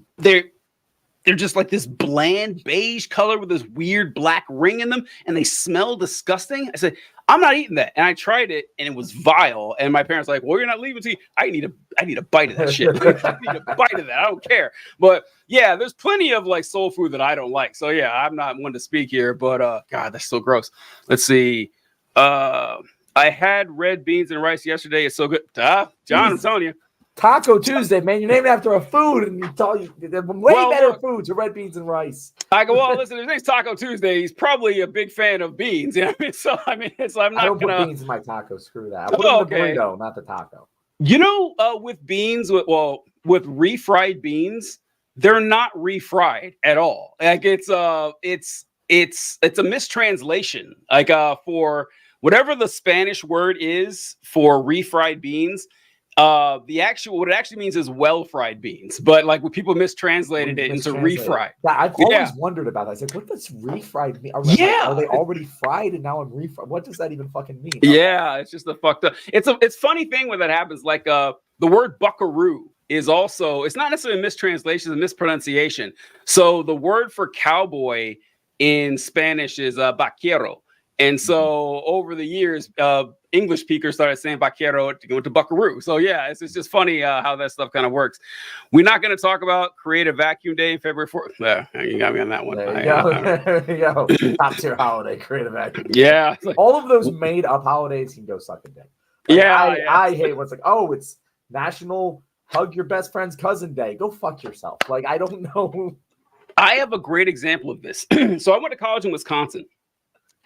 Speaker 1: like this bland beige color with this weird black ring in them, and they smell disgusting. I said, I'm not eating that. And I tried it, and it was vile. And my parents were like, well, you're not leaving to eat. I need a bite of that shit. I need a bite of that. I don't care. But yeah, there's plenty of like soul food that I don't like. So yeah, I'm not one to speak here, but God, that's so gross. Let's see. I had red beans and rice yesterday. It's so good. John, I'm telling you.
Speaker 2: Taco Tuesday, man. You're named after a food, and you tell you way better foods are red beans and rice.
Speaker 1: I go, well, listen, his name's Taco Tuesday. He's probably a big fan of beans. You know what I mean? So I'm not
Speaker 2: gonna put beans in my taco. Screw that. I put them in the burrito, not the taco.
Speaker 1: You know, with beans, with refried beans, they're not refried at all. Like it's a mistranslation. Like for whatever the Spanish word is for refried beans. What it actually means is well-fried beans, but like when people mistranslated it into refried.
Speaker 2: Yeah, I've always wondered about that. I said, what does refried mean? Are they already fried and now I'm refried? What does that even fucking mean?
Speaker 1: Yeah, it's just a fucked up. It's funny thing when that happens. Like the word buckaroo is also, it's not necessarily a mistranslation, it's a mispronunciation. So the word for cowboy in Spanish is vaquero. And so over the years, English speakers started saying vaquero to go to buckaroo. So yeah, it's just funny how that stuff kind of works. We're not going to talk about Creative Vacuum Day, February 4th. You got me on that one.
Speaker 2: There you go. Top tier holiday, Creative Vacuum Day.
Speaker 1: Yeah.
Speaker 2: All of those made up holidays can go suck a dick. I hate what's like, oh, it's National Hug Your Best Friend's Cousin Day. Go fuck yourself. Like, I don't know.
Speaker 1: I have a great example of this. So I went to college in Wisconsin.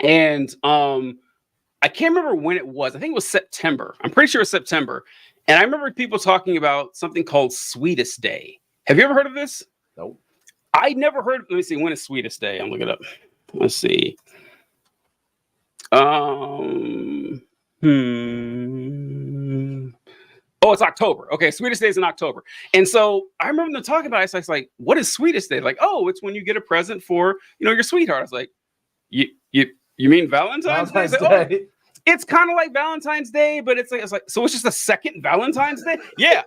Speaker 1: And I can't remember when it was. I think it was September. I'm pretty sure it was September. And I remember people talking about something called Sweetest Day. Have you ever heard of this?
Speaker 2: Nope.
Speaker 1: I never heard. Let me see. When is Sweetest Day? I'm looking it up. Let's see. Oh, it's October. Okay, Sweetest Day is in October. And so I remember them talking about it. So I was like, what is Sweetest Day? Like, oh, it's when you get a present for, your sweetheart. I was like, you mean Valentine's Day? Like, oh, it's kind of like Valentine's Day, but it's like, so it's just a second Valentine's Day? Yeah.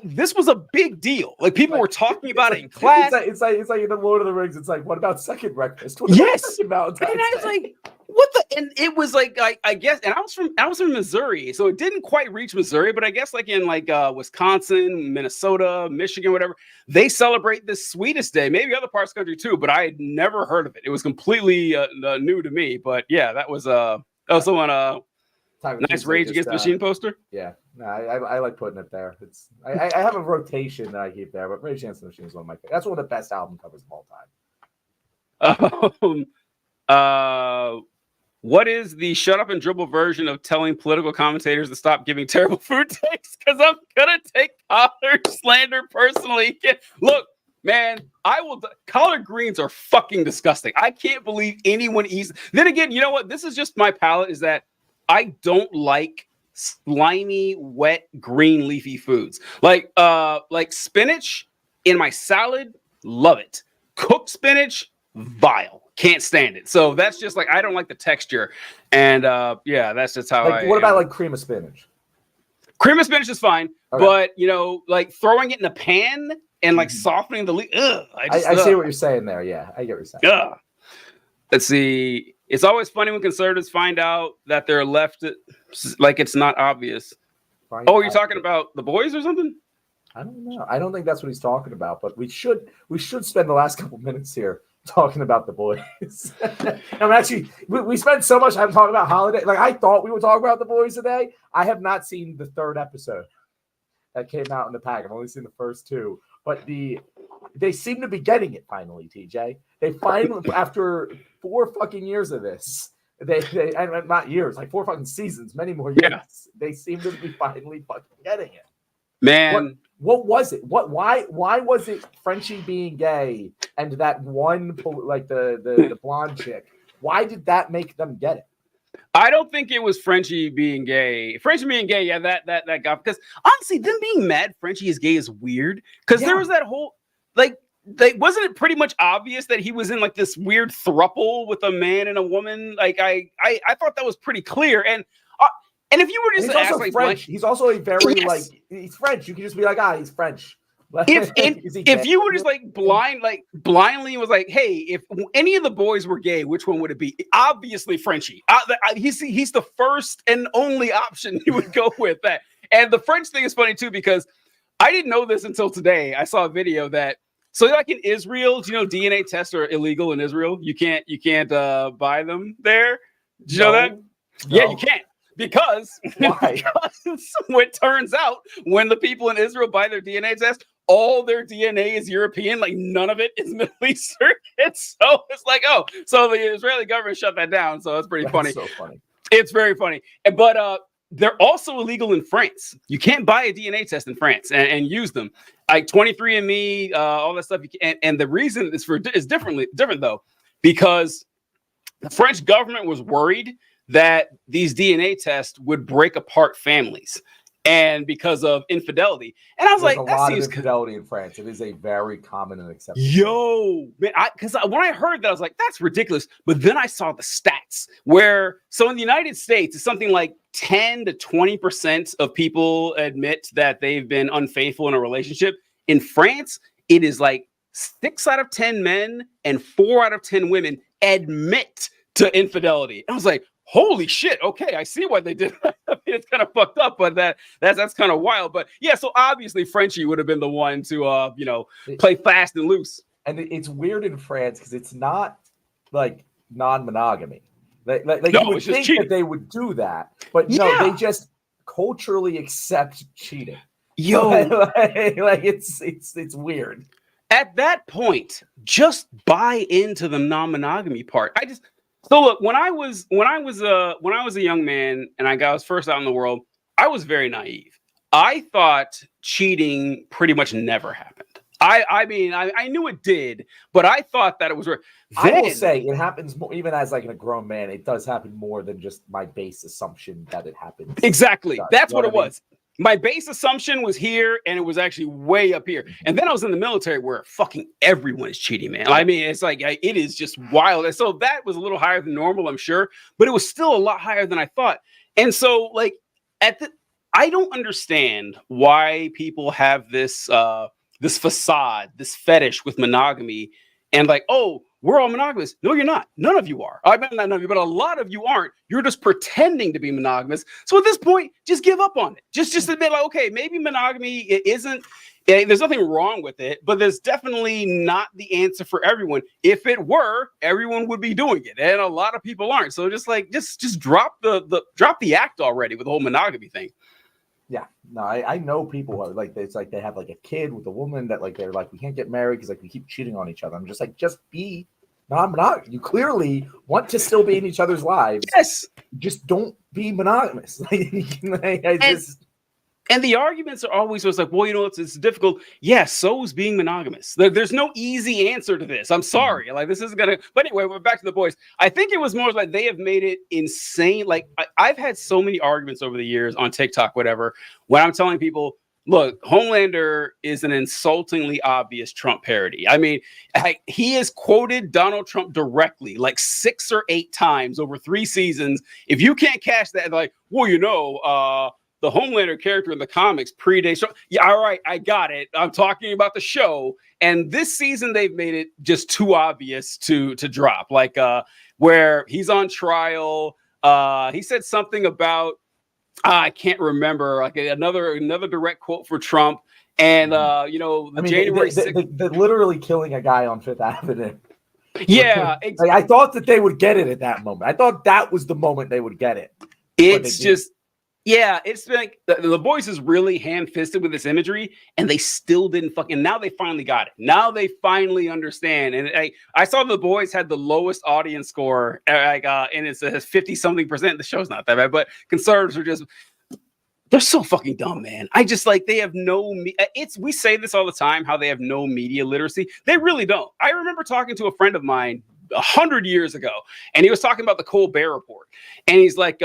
Speaker 1: This was a big deal. Like, people were talking about it in class.
Speaker 2: It's like in the Lord of the Rings. It's like, what about second breakfast?
Speaker 1: Yes.
Speaker 2: Second Valentine's
Speaker 1: and I was like, what the? And it was like, I guess, and I was from Missouri, so it didn't quite reach Missouri, but I guess like in Wisconsin, Minnesota, Michigan, whatever, they celebrate this Sweetest Day. Maybe other parts of the country too, but I had never heard of it. It was completely new to me. But yeah, that was someone nice Rage Against the Machine poster.
Speaker 2: Yeah, no, I like putting it there. It's I have a rotation that I keep there, but Rage Against the Machine is one of my favorites. That's one of the best album covers of all
Speaker 1: time. What is the shut up and dribble version of telling political commentators to stop giving terrible food takes? Because I'm gonna take collard slander personally. Look, man, collard greens are fucking disgusting. I can't believe anyone eats. Then again, you know what? This is just my palate. Is that I don't like slimy, wet, green leafy foods. Like spinach in my salad, love it. Cooked spinach, vile. Can't stand it. So that's just like, I don't like the texture. And yeah, that's just how
Speaker 2: what about like cream of spinach?
Speaker 1: Cream of spinach is fine, okay. But like throwing it in a pan and like softening the leaf.
Speaker 2: I see what you're saying there. Yeah, I get what you're saying.
Speaker 1: Let's see. It's always funny when conservatives find out that they're left, like it's not obvious. You're talking about The Boys or something?
Speaker 2: I don't know. I don't think that's what he's talking about, but we should spend the last couple minutes here talking about The Boys. I'm actually, we spent so much time talking about holiday. Like, I thought we were talking about The Boys today. I have not seen the third episode that came out in the pack. I've only seen the first two, but they seem to be getting it finally, TJ. They finally, after 4 fucking years of this, they and not years, like 4 fucking seasons, many more years. Yeah. They seem to be finally fucking getting it.
Speaker 1: Man,
Speaker 2: what was it? Why was it Frenchie being gay and that one, like the blonde chick? Why did that make them get it?
Speaker 1: I don't think it was Frenchie being gay. Frenchie being gay, yeah, that guy. Because honestly, them being mad Frenchie is gay is weird. Because there was that whole wasn't it pretty much obvious that he was in like this weird throuple with a man and a woman? Like I thought that was pretty clear. And if you were just
Speaker 2: he's also like, French, he's also a very he's French. You can just be like, he's French.
Speaker 1: If you were just like blindly was like, hey, if any of the boys were gay, which one would it be? Obviously Frenchie. He's the first and only option you would go with that. And the French thing is funny too, because I didn't know this until today. I saw a video that, so like in Israel, do you know DNA tests are illegal in Israel? You can't buy them there. Do you know that? No. Yeah, you can't. Because why? Because it turns out when the people in Israel buy their DNA test, all their DNA is European, like none of it is Middle Eastern. So it's like, so the Israeli government shut that down. So it's pretty funny.
Speaker 2: So funny.
Speaker 1: It's very funny. But they're also illegal in France. You can't buy a DNA test in France and use them. Like 23andMe, all that stuff. And the reason is different though, because the French government was worried that these DNA tests would break apart families, and because of infidelity. And I was like,
Speaker 2: a lot of infidelity in France. It is a very common and acceptable.
Speaker 1: Yo, man, because when I heard that, I was like, that's ridiculous. But then I saw the stats so in the United States, it's something like 10 to 20% of people admit that they've been unfaithful in a relationship. In France, it is like 6 out of 10 men and 4 out of 10 women admit to infidelity. I was like, holy shit. Okay. I see why they did that. It's kind of fucked up, but that's kind of wild. But yeah, so obviously Frenchie would have been the one to, play fast and loose.
Speaker 2: And it's weird in France because it's not like non-monogamy. Like
Speaker 1: no,
Speaker 2: you would think that they would do that, but no, they just culturally accept cheating.
Speaker 1: Yo,
Speaker 2: like it's weird.
Speaker 1: At that point, just buy into the non-monogamy part. So look, when I was a young man and I was first out in the world, I was very naive. I thought cheating pretty much never happened. I mean, I knew it did, but I thought that it was.
Speaker 2: I will say it happens more, even as like a grown man. It does happen more than just my base assumption that it happens.
Speaker 1: Exactly, that's what it was. my base assumption was here, and it was actually way up here. And then I was in the military where fucking everyone is cheating, man. I mean, it's like it is just wild. And so that was a little higher than normal, I'm sure, but it was still a lot higher than I thought. And so, like, I don't understand why people have this this facade, this fetish with monogamy, and like, oh, we're all monogamous. No, you're not. None of you are. I mean, not none of you, but a lot of you aren't. You're just pretending to be monogamous. So at this point, just give up on it. Just admit, like, okay, maybe monogamy isn't. There's nothing wrong with it, but there's definitely not the answer for everyone. If it were, everyone would be doing it, and a lot of people aren't. So just drop the act already with the whole monogamy thing.
Speaker 2: Yeah, no, I know people are like, it's like they have like a kid with a woman that like they're like, we can't get married because like we keep cheating on each other. I'm just like, just be non-monogamous. You clearly want to still be in each other's lives.
Speaker 1: Yes,
Speaker 2: just don't be monogamous.
Speaker 1: And the arguments are always was like, well, you know, it's difficult. Yes, so is being monogamous. There's no easy answer to this. I'm sorry. Like, this isn't going to. But anyway, we're back to the boys. I think it was more like they have made it insane. Like, I've had so many arguments over the years on TikTok, whatever, when I'm telling people, look, Homelander is an insultingly obvious Trump parody. I mean, he has quoted Donald Trump directly like 6 or 8 times over 3 seasons. If you can't catch that, like, well, you know, the Homelander character in the comics predates. Yeah, all right, I got it. I'm talking about the show. And this season, they've made it just too obvious to drop. Like where he's on trial. He said something about I can't remember. Like another direct quote for Trump. And you know, January 6th,
Speaker 2: they're literally killing a guy on Fifth Avenue.
Speaker 1: Yeah,
Speaker 2: exactly. I thought that they would get it at that moment. I thought that was the moment they would get it.
Speaker 1: It's just. Yeah, it's been like the boys is really ham-fisted with this imagery, and they still didn't fucking. Now they finally got it. Now they finally understand. And I saw the boys had the lowest audience score, like, and it's 50-something%. The show's not that bad, but conservatives are just—they're so fucking dumb, man. I just like they have no. We say this all the time, how they have no media literacy. They really don't. I remember talking to a friend of mine 100 years ago, and he was talking about the Colbert Report, and he's like,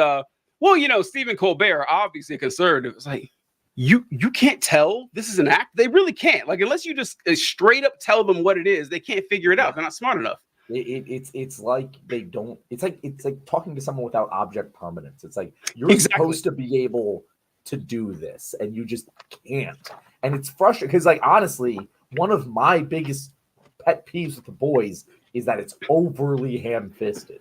Speaker 1: well, you know, Stephen Colbert, obviously a conservative. It's like, you can't tell this is an act. They really can't. Like, unless you just straight up tell them what it is, they can't figure it out. They're not smart enough.
Speaker 2: It's like they don't. It's like talking to someone without object permanence. It's like you're supposed to be able to do this, and you just can't. And it's frustrating because, like, honestly, one of my biggest pet peeves with the boys is that it's overly ham-fisted.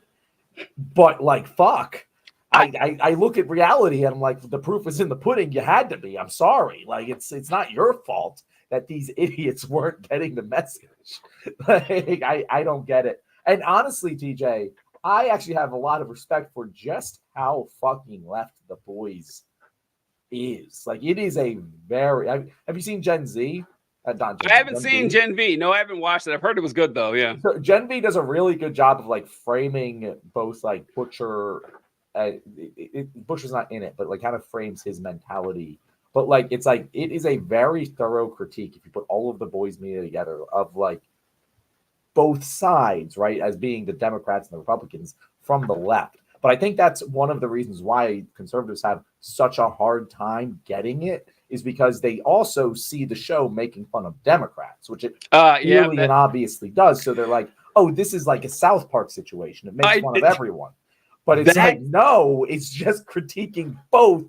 Speaker 2: But like, fuck. I look at reality and I'm like, the proof is in the pudding. You had to be. I'm sorry. Like, it's not your fault that these idiots weren't getting the message. Like, I don't get it. And honestly, TJ, I actually have a lot of respect for just how fucking left the boys is. Like, it is a very. Have you seen Gen Z?
Speaker 1: I haven't seen Gen V. No, I haven't watched it. I've heard it was good though. Yeah.
Speaker 2: So Gen V does a really good job of like framing both like Butcher. Butcher's not in it, but like kind of frames his mentality. But like it's like it is a very thorough critique if you put all of the boys media together of like both sides, right, as being the Democrats and the Republicans from the left. But I think that's one of the reasons why conservatives have such a hard time getting it is because they also see the show making fun of Democrats, which it clearly and obviously does. So they're like, oh, this is like a South Park situation. It makes fun of everyone. But it's like, no, it's just critiquing both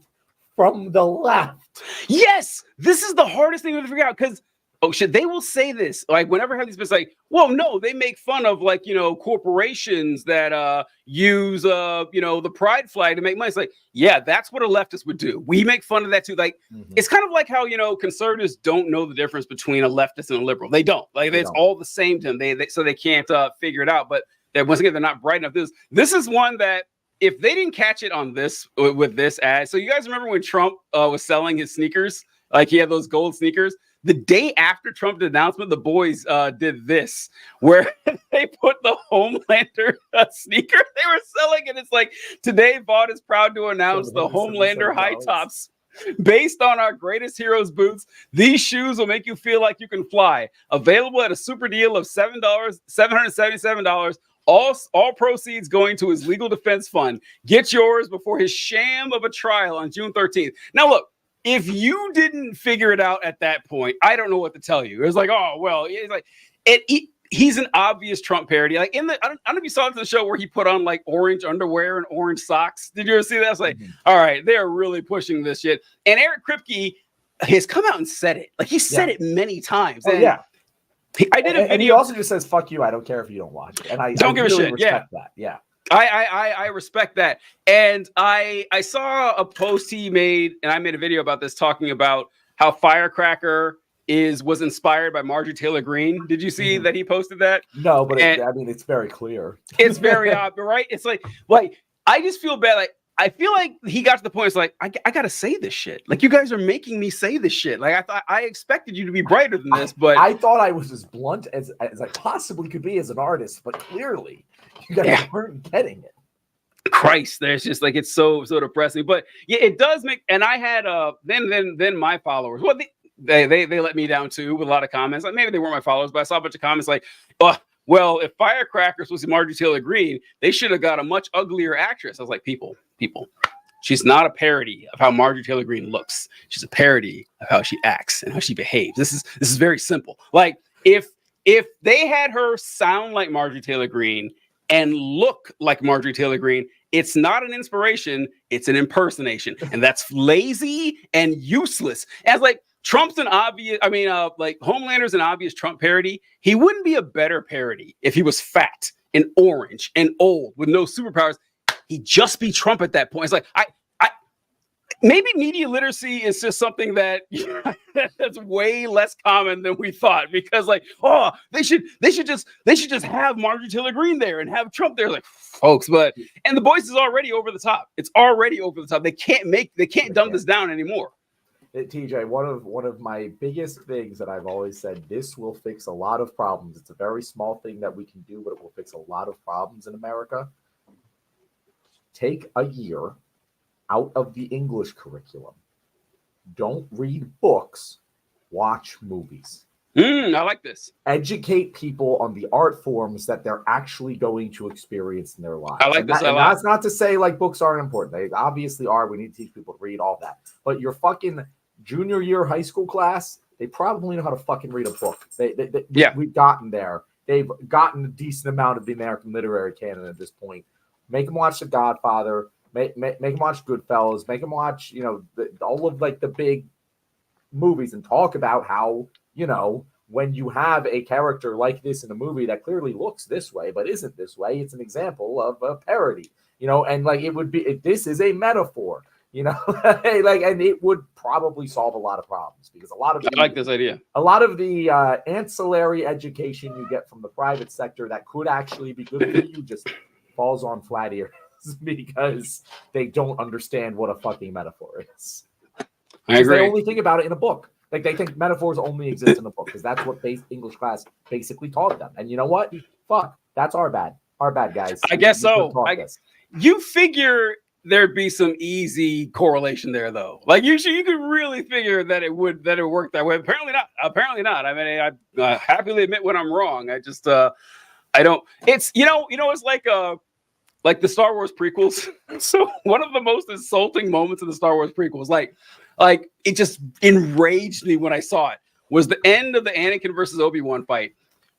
Speaker 2: from the left.
Speaker 1: Yes, this is the hardest thing to figure out because, oh shit, they will say this. Like, whenever I have these bits, like, well, no, they make fun of, like, you know, corporations that use, you know, the pride flag to make money. It's like, yeah, that's what a leftist would do. We make fun of that too. Like, it's kind of like how, you know, conservatives don't know the difference between a leftist and a liberal. They don't. Like, it's all the same to them. So they can't figure it out. But once again, they're not bright enough. This is one that if they didn't catch it on this with this ad. So you guys remember when Trump was selling his sneakers? Like, he had those gold sneakers. The day after Trump's announcement, the boys did this, where they put the Homelander sneaker they were selling, and it's like, today Vaughn is proud to announce the Homelander high tops. Based on our greatest heroes boots, these shoes will make you feel like you can fly. Available at a super deal of $777. All proceeds going to his legal defense fund. Get yours before his sham of a trial on June 13th. Now, look, if you didn't figure it out at that point, I don't know what to tell you. It was like, oh well, it's like he's an obvious Trump parody. Like I don't know if you saw it in the show where he put on like orange underwear and orange socks. Did you ever see that? I was like, all right, they're really pushing this shit. And Eric Kripke has come out and said it. Like he said it many times.
Speaker 2: Oh, yeah.
Speaker 1: I did a video.
Speaker 2: And he also just says, fuck you, I don't care if you don't watch it. And I
Speaker 1: don't give
Speaker 2: really
Speaker 1: a shit.
Speaker 2: respect that. Yeah.
Speaker 1: I respect that. And I saw a post he made, and I made a video about this talking about how Firecracker was inspired by Marjorie Taylor Greene. Did you see that he posted that?
Speaker 2: No, but I mean, it's very clear.
Speaker 1: It's very obvious, right? It's like I just feel bad. Like I feel like he got to the point. It's like I got to say this shit. Like you guys are making me say this shit. Like I expected you to be brighter than this, but
Speaker 2: I thought I was as blunt as I possibly could be as an artist. But clearly, you guys weren't getting it.
Speaker 1: Christ, there's just like it's so depressing. But yeah, it does make. And I had then my followers. Well, they let me down too with a lot of comments. Like maybe they weren't my followers, but I saw a bunch of comments like, oh. Well, if Firecracker was Marjorie Taylor Greene, they should have got a much uglier actress. I was like, people, she's not a parody of how Marjorie Taylor Greene looks. She's a parody of how she acts and how she behaves. This is very simple. Like if they had her sound like Marjorie Taylor Greene and look like Marjorie Taylor Greene, it's not an inspiration, it's an impersonation. And that's lazy and useless. As like Trump's an obvious, like Homelander's an obvious Trump parody. He wouldn't be a better parody if he was fat and orange and old with no superpowers. He'd just be Trump at that point. It's like, maybe media literacy is just something that that's way less common than we thought, because like, oh, they should just have Marjorie Taylor Greene there and have Trump there. Like, folks, and the voice is already over the top. It's already over the top. They can't dumb this down anymore.
Speaker 2: TJ, one of my biggest things that I've always said, this will fix a lot of problems. It's a very small thing that we can do, but it will fix a lot of problems in America. Take a year out of the English curriculum. Don't read books, watch movies.
Speaker 1: I like this.
Speaker 2: Educate people on the art forms that they're actually going to experience in their lives.
Speaker 1: I like this.
Speaker 2: And that's not to say like books aren't important. They obviously are. We need to teach people to read all that. But your fucking junior year high school class, they probably know how to fucking read a book. We've gotten there. They've gotten a decent amount of the American literary canon at this point. Make them watch The Godfather. Make them watch Goodfellas. Make them watch, all of like the big movies and talk about how, when you have a character like this in a movie that clearly looks this way but isn't this way, it's an example of a parody, and like it would be, this is a metaphor, like, and it would probably solve a lot of problems, because
Speaker 1: I like this idea.
Speaker 2: A lot of the ancillary education you get from the private sector that could actually be good for you just falls on flat ears because they don't understand what a fucking metaphor is.
Speaker 1: I agree.
Speaker 2: They only think about it in a book. Like they think metaphors only exist in a book because that's what English class basically taught them. And you know what? Fuck, that's our bad. Our bad, guys.
Speaker 1: I guess so. You figure there'd be some easy correlation there, though. Like you could really figure that it would work that way. Apparently not. I mean, I happily admit when I'm wrong. I just I don't. It's it's like the Star Wars prequels. So one of the most insulting moments in the Star Wars prequels, like it just enraged me when I saw it, was the end of the Anakin versus Obi-Wan fight,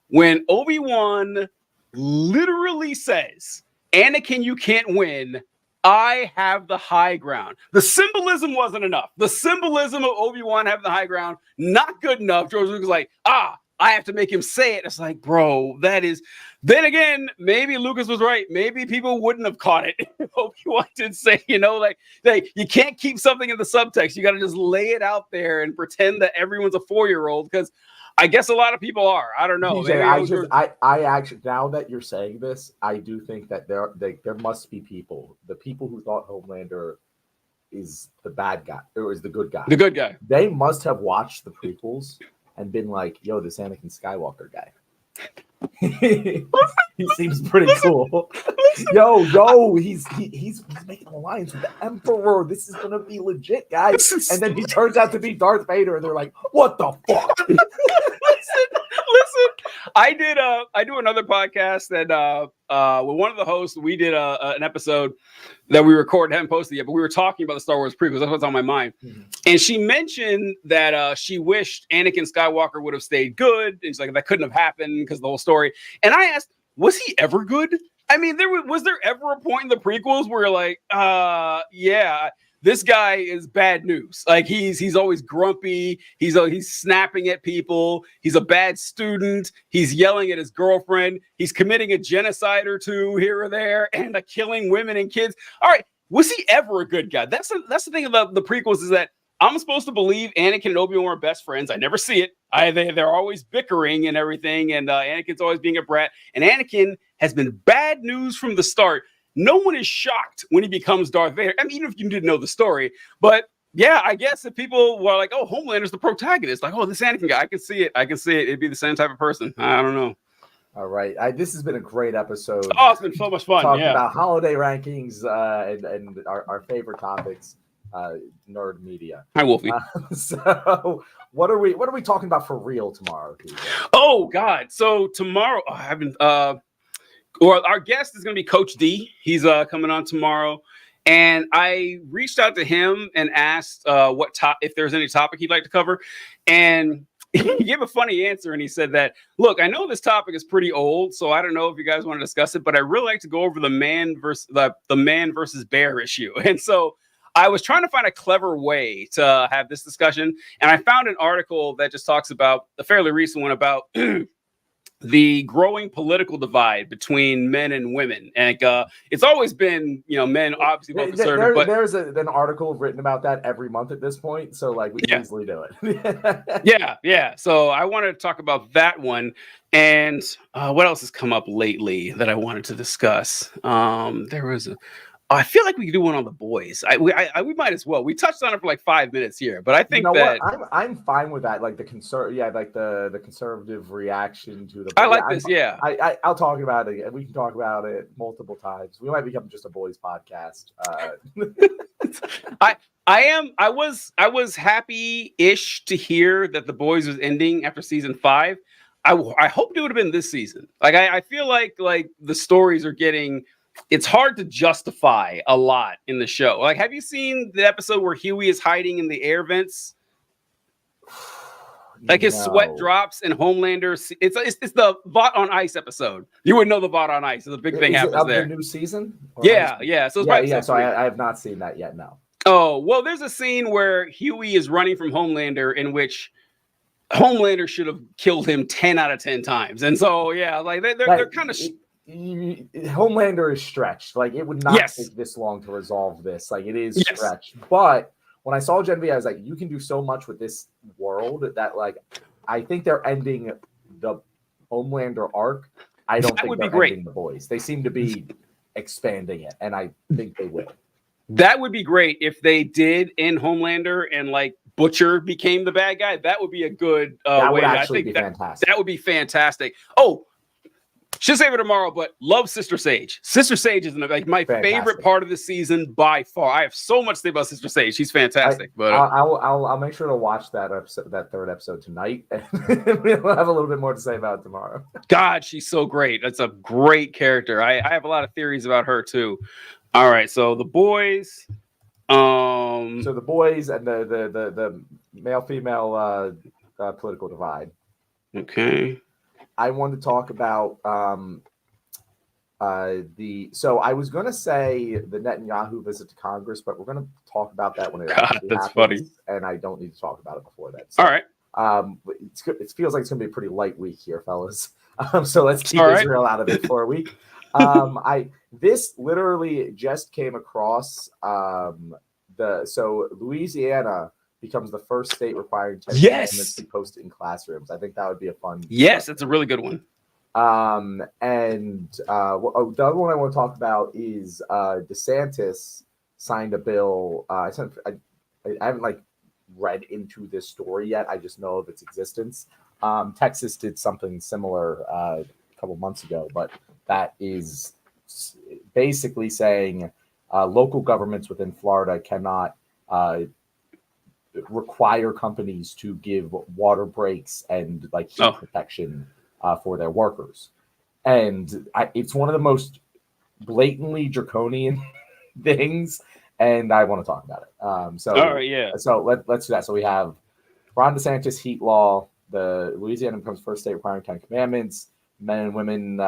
Speaker 1: when Obi-Wan literally says, "Anakin, you can't win. I have the high ground." The symbolism wasn't enough. The symbolism of Obi-Wan having the high ground, not good enough. George Lucas was like, I have to make him say it. It's like, bro, that is. Then again, maybe Lucas was right. Maybe people wouldn't have caught it. Obi-Wan did say, like you can't keep something in the subtext. You got to just lay it out there and pretend that everyone's a 4-year-old, because I guess a lot of people are. I don't know.
Speaker 2: DJ, I actually, now that you're saying this, I do think that there must be people, the people who thought Homelander is the bad guy or is the good guy.
Speaker 1: The good guy.
Speaker 2: They must have watched the prequels and been like, yo, this Anakin Skywalker guy. He seems pretty cool. Yo, he's making an alliance with the Emperor. This is gonna be legit, guys. And then he turns out to be Darth Vader, and they're like, what the fuck?
Speaker 1: Listen, I do another podcast that with one of the hosts, we did an episode that we recorded, haven't posted yet, but we were talking about the Star Wars prequels. That's what's on my mind. Mm-hmm. And she mentioned that she wished Anakin Skywalker would have stayed good. And she's like, that couldn't have happened because of the whole story. And I asked, was he ever good? I mean, was there ever a point in the prequels where you're like, yeah, this guy is bad news. Like he's always grumpy. He's snapping at people. He's a bad student. He's yelling at his girlfriend. He's committing a genocide or two here or there and killing women and kids. All right, was he ever a good guy? That's the thing about the prequels is that I'm supposed to believe Anakin and Obi-Wan are best friends. I never see it. They're always bickering and everything, and Anakin's always being a brat. And Anakin has been bad news from the start. No one is shocked when he becomes Darth Vader. I mean, even if you didn't know the story. But yeah, I guess if people were like, oh, Homelander's the protagonist, like, oh, this Anakin guy, I can see it. It'd be the same type of person. I don't know.
Speaker 2: All right. This has been a great episode.
Speaker 1: Oh, it's been so much fun.
Speaker 2: Talking about holiday rankings and our favorite topics, nerd media.
Speaker 1: Hi, Wolfie.
Speaker 2: So what are we talking about for real tomorrow, Peter?
Speaker 1: Oh, God. So tomorrow, our guest is going to be Coach D. He's coming on tomorrow. And I reached out to him and asked if there's any topic he'd like to cover. And he gave a funny answer. And he said that, look, I know this topic is pretty old, so I don't know if you guys want to discuss it, but I really like to go over the man versus bear issue. And so I was trying to find a clever way to have this discussion. And I found an article that just talks about, a fairly recent one, about the growing political divide between men and women. And it's always been, men obviously more conservative. But
Speaker 2: there's an article written about that every month at this point. So we can easily do
Speaker 1: it. Yeah. So I wanted to talk about that one. And what else has come up lately that I wanted to discuss? I feel like we could do one on the boys. We might as well. We touched on it for like 5 minutes here, but I think
Speaker 2: I'm fine with that. Like the conservative reaction to the.
Speaker 1: I like this. Yeah,
Speaker 2: I'll talk about it. We can talk about it multiple times. We might become just a boys podcast.
Speaker 1: I was happy-ish to hear that The Boys was ending after season 5. I hoped it would have been this season. Like I feel like the stories are getting. It's hard to justify a lot in the show. Like, have you seen the episode where Huey is hiding in the air vents? Like his sweat drops and Homelander. It's the Vought on Ice episode. You would know the Vought on Ice. It's a big thing happens there.
Speaker 2: The new season?
Speaker 1: Yeah. So
Speaker 2: So I have not seen that yet. No.
Speaker 1: Oh well, there's a scene where Huey is running from Homelander in which Homelander should have killed him 10 out of 10 times. And so they're kind of.
Speaker 2: Homelander is stretched. Like it would not take this long to resolve this. Like it is stretched. But when I saw Gen V, I was like, you can do so much with this world that I think they're ending the Homelander arc. I don't think they're ending the boys. They seem to be expanding it, and I think they will.
Speaker 1: That would be great if they did end Homelander and Butcher became the bad guy. That would be a good
Speaker 2: that
Speaker 1: way.
Speaker 2: Would actually be fantastic.
Speaker 1: That would be fantastic. Oh. Should save it tomorrow, but love Sister Sage. Sister Sage is my favorite part of the season by far. I have so much to say about Sister Sage. She's fantastic.
Speaker 2: I'll make sure to watch that episode, that third episode tonight, and we'll have a little bit more to say about it tomorrow.
Speaker 1: God, she's so great. That's a great character. I have a lot of theories about her too. All right, so the boys.
Speaker 2: So the boys and the male-female political divide.
Speaker 1: Okay.
Speaker 2: I wanted to talk about so I was going to say the Netanyahu visit to Congress, but we're going to talk about that when it actually happens.
Speaker 1: Funny.
Speaker 2: And I don't need to talk about it before that. So,
Speaker 1: all right.
Speaker 2: It feels like it's going to be a pretty light week here, fellas. So let's keep Israel out of it for a week. This literally just came across so Louisiana becomes the first state requiring 10 commandments to be posted in classrooms. I think that would be a fun.
Speaker 1: Yes, that's a really good one.
Speaker 2: The other one I want to talk about is DeSantis signed a bill. I haven't read into this story yet. I just know of its existence. Texas did something similar a couple months ago, but that is basically saying local governments within Florida cannot require companies to give water breaks and heat protection for their workers. And it's one of the most blatantly draconian things, and I want to talk about it. So,
Speaker 1: all right, yeah.
Speaker 2: So let's do that. So we have Ron DeSantis heat law. The Louisiana becomes first state requiring 10 commandments. Men and women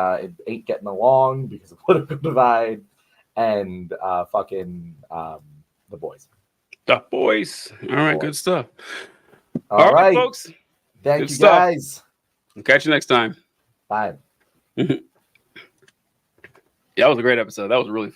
Speaker 2: ain't getting along because of political divide, and the boys.
Speaker 1: The boys. All right, good stuff.
Speaker 2: All right,
Speaker 1: folks.
Speaker 2: Thank
Speaker 1: Good
Speaker 2: you,
Speaker 1: stuff.
Speaker 2: guys.
Speaker 1: We'll catch you next time.
Speaker 2: Bye.
Speaker 1: Yeah, that was a great episode. That was really